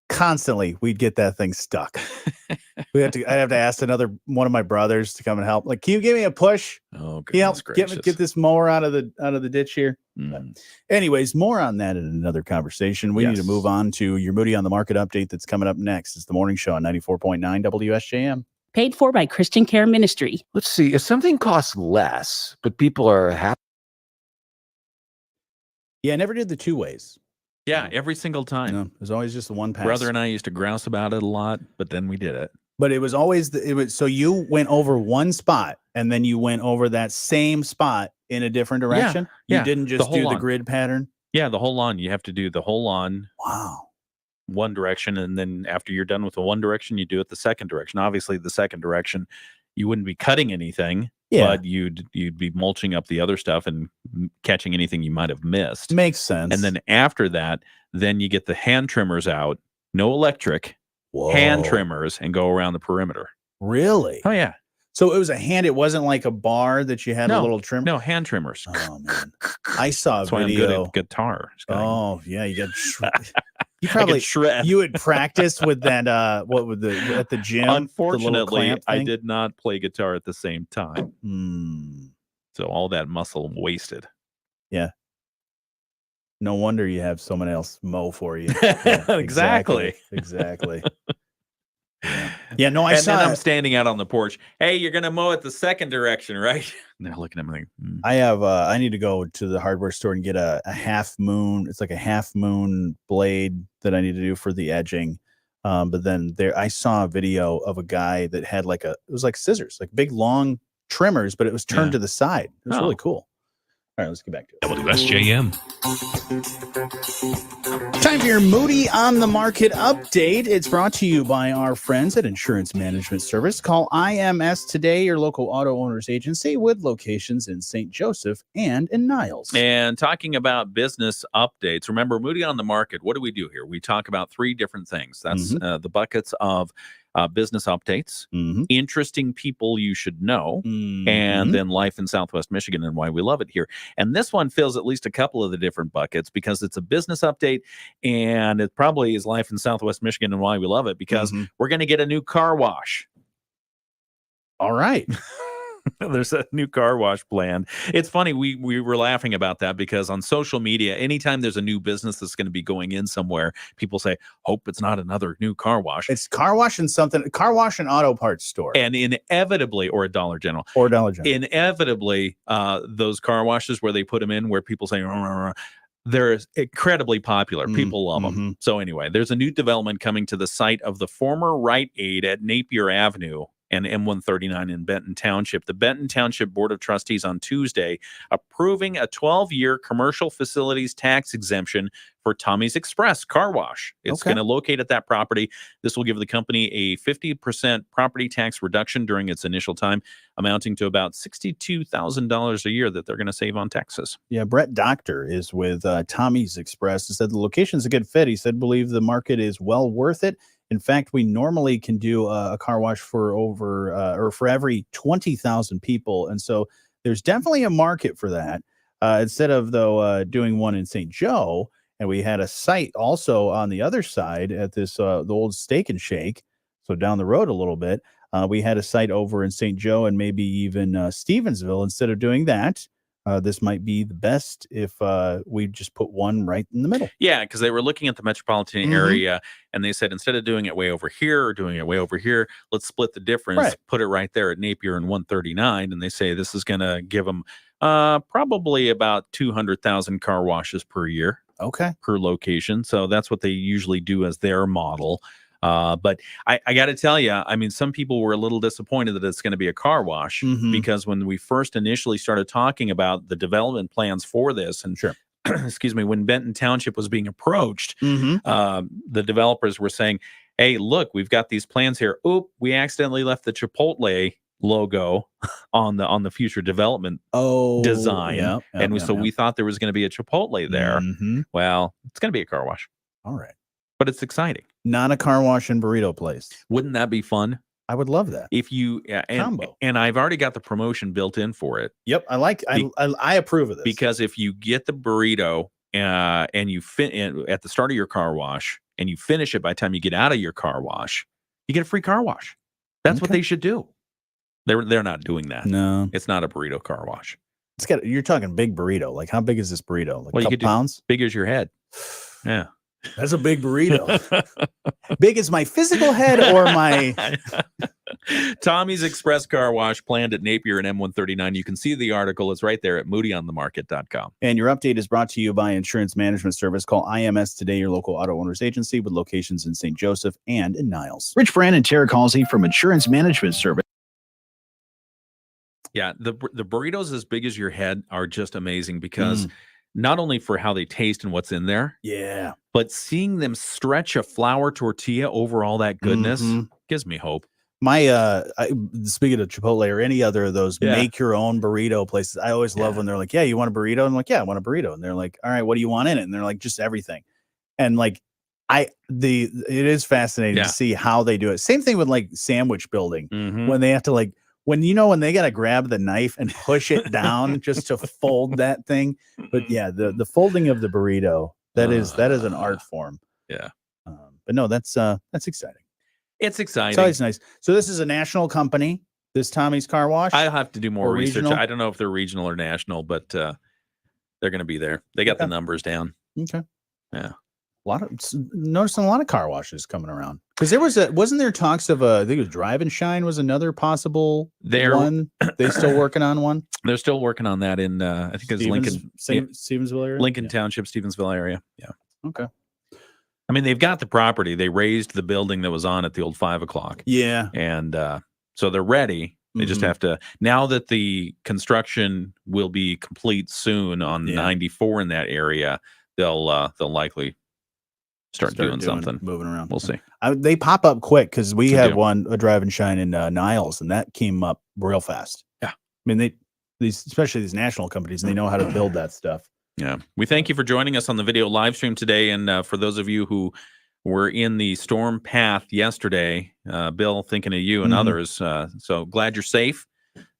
constantly we'd get that thing stuck. I'd have to ask one of my brothers to come and help. Like, can you give me a push? Oh, can you help get this mower out of the ditch here? Anyways, more on that in another conversation. We need to move on to your Moody on the Market update that's coming up next. It's the morning show on 94.9 WSJM. Paid for by Christian Care Ministry. Let's see. If something costs less, but people are happy. Yeah, I never did the 2 ways. Yeah, every single time. It was always just the one pass. Brother and I used to grouse about it a lot, but then we did it. But it was always so you went over one spot and then you went over that same spot in a different direction. You didn't just do the grid pattern. Yeah, the whole lawn. You have to do the whole lawn. Wow. One direction, and then after you're done with the one direction, you do it the second direction. Obviously, the second direction, you wouldn't be cutting anything, but you'd be mulching up the other stuff and catching anything you might have missed. Makes sense. And then after that, then you get the hand trimmers out, no electric, hand trimmers, and go around the perimeter. Really? Oh yeah. So it was a hand. It wasn't like a bar that you had a little trim. No, hand trimmers. Oh man, I saw a That's why video. I'm good at guitar. Oh yeah, you got. You probably you would practice with that. At the gym? Unfortunately, I did not play guitar at the same time. So all that muscle wasted. Yeah. No wonder you have someone else mow for you. Exactly. Yeah, no, and then I'm standing out on the porch. Hey, you're gonna mow it the second direction, right? And they're looking at me like, I need to go to the hardware store and get a half moon. It's like a half moon blade that I need to do for the edging. But then I saw a video of a guy that had it was like scissors, like big long trimmers, but it was turned to the side. It was really cool. All right, let's get back to it. WSJM. Time for your Moody on the Market update. It's brought to you by our friends at Insurance Management Service. Call IMS today, your local auto owners agency with locations in St. Joseph and in Niles. And talking about business updates, remember Moody on the Market, what do we do here? We talk about 3 different things. That's the buckets of business updates, interesting people you should know, and then life in Southwest Michigan and why we love it here. And this one fills at least a couple of the different buckets because it's a business update, and it probably is life in Southwest Michigan and why we love it because we're going to get a new car wash. All right. There's a new car wash planned. It's funny. We were laughing about that because on social media, anytime there's a new business that's going to be going in somewhere, people say, hope it's not another new car wash. It's car wash and auto parts store. And inevitably, or a Dollar General. Inevitably, those car washes where they put them in where people say, they're incredibly popular. People love them. So anyway, there's a new development coming to the site of the former Rite Aid at Napier Avenue. and M139 in Benton Township. The Benton Township Board of Trustees on Tuesday approving a 12-year commercial facilities tax exemption for Tommy's Express Car Wash. It's going to locate at that property. This will give the company a 50% property tax reduction during its initial time, amounting to about $62,000 a year that they're going to save on taxes. Yeah, Brett Doctor is with Tommy's Express. He said the location's a good fit. He said, believe the market is well worth it. In fact, we normally can do a car wash for over or for every 20,000 people. And so there's definitely a market for that. Instead of, though, doing one in St. Joe, and we had a site also on the other side at this the old Steak and Shake. So down the road a little bit, we had a site over in St. Joe and maybe even Stevensville. Instead of doing that, this might be the best if we just put one right in the middle. Yeah, because they were looking at the metropolitan area, and they said instead of doing it way over here or doing it way over here, let's split the difference, put it right there at Napier and 139. And they say this is going to give them probably about 200,000 car washes per year. Per location. So that's what they usually do as their model. But I got to tell you, I mean, some people were a little disappointed that it's going to be a car wash because when we first initially started talking about the development plans for this, and excuse me, when Benton Township was being approached, the developers were saying, hey, look, we've got these plans here. Oop, we accidentally left the Chipotle logo on the future development design. So we thought there was going to be a Chipotle there. Well, it's going to be a car wash. All right. But it's exciting. Not a car wash and burrito place. Wouldn't that be fun? I would love that. If you combo. And I've already got the promotion built in for it. Yep, I approve of this. Because if you get the burrito and you at the start of your car wash and you finish it by the time you get out of your car wash, you get a free car wash. That's what they should do. They're not doing that. No, it's not a burrito car wash. You're talking big burrito. Like how big is this burrito? Like a couple pounds? Big as your head. Yeah. That's a big burrito. Big as my physical head or my Tommy's Express Car Wash planned at Napier and M139. You can see the article. It's right there at moodyonthemarket.com. And your update is brought to you by Insurance Management Service. Call IMS today, your local auto owners agency with locations in St. Joseph and in Niles. Rich Brand and Tara Halsey from Insurance Management Service. Yeah, the burritos as big as your head are just amazing because not only for how they taste and what's in there, but seeing them stretch a flour tortilla over all that goodness gives me hope. My speaking of Chipotle or any other of those make your own burrito places, I always love when they're like, yeah, you want a burrito? And I'm like, yeah, I want a burrito. And they're like, all right, what do you want in it? And they're like, just everything. And like it is fascinating to see how they do it. Same thing with like sandwich building when they have to like when they got to grab the knife and push it down just to fold that thing. But yeah, the folding of the burrito, that is an art form. Yeah. But no, that's exciting. It's exciting. It's always nice. So this is a national company, this Tommy's Car Wash? I'll have to do more research. Regional? I don't know if they're regional or national, but they're going to be there. They got the numbers down. Okay. Yeah. Noticing a lot of car washes coming around because wasn't there talks of I think it was Drive and Shine was another possible one. They still working on one. They're still working on that in I think it's Lincoln, Stevensville area, Lincoln Township, Stevensville area. Yeah. Okay. I mean, they've got the property. They raised the building that was on at the old 5 o'clock. Yeah. And so they're ready. They just have to, now that the construction will be complete soon on 94 in that area, they'll likely start doing something, moving around. We'll see. They pop up quick because we have a Drive and Shine in Niles, and that came up real fast. Yeah. I mean, especially these national companies, they know how to build that stuff. Yeah. We thank you for joining us on the video live stream today. And for those of you who were in the storm path yesterday, Bill, thinking of you and others. So glad you're safe.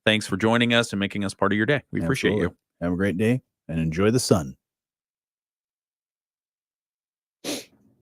Thanks for joining us and making us part of your day. We appreciate you. Have a great day and enjoy the sun.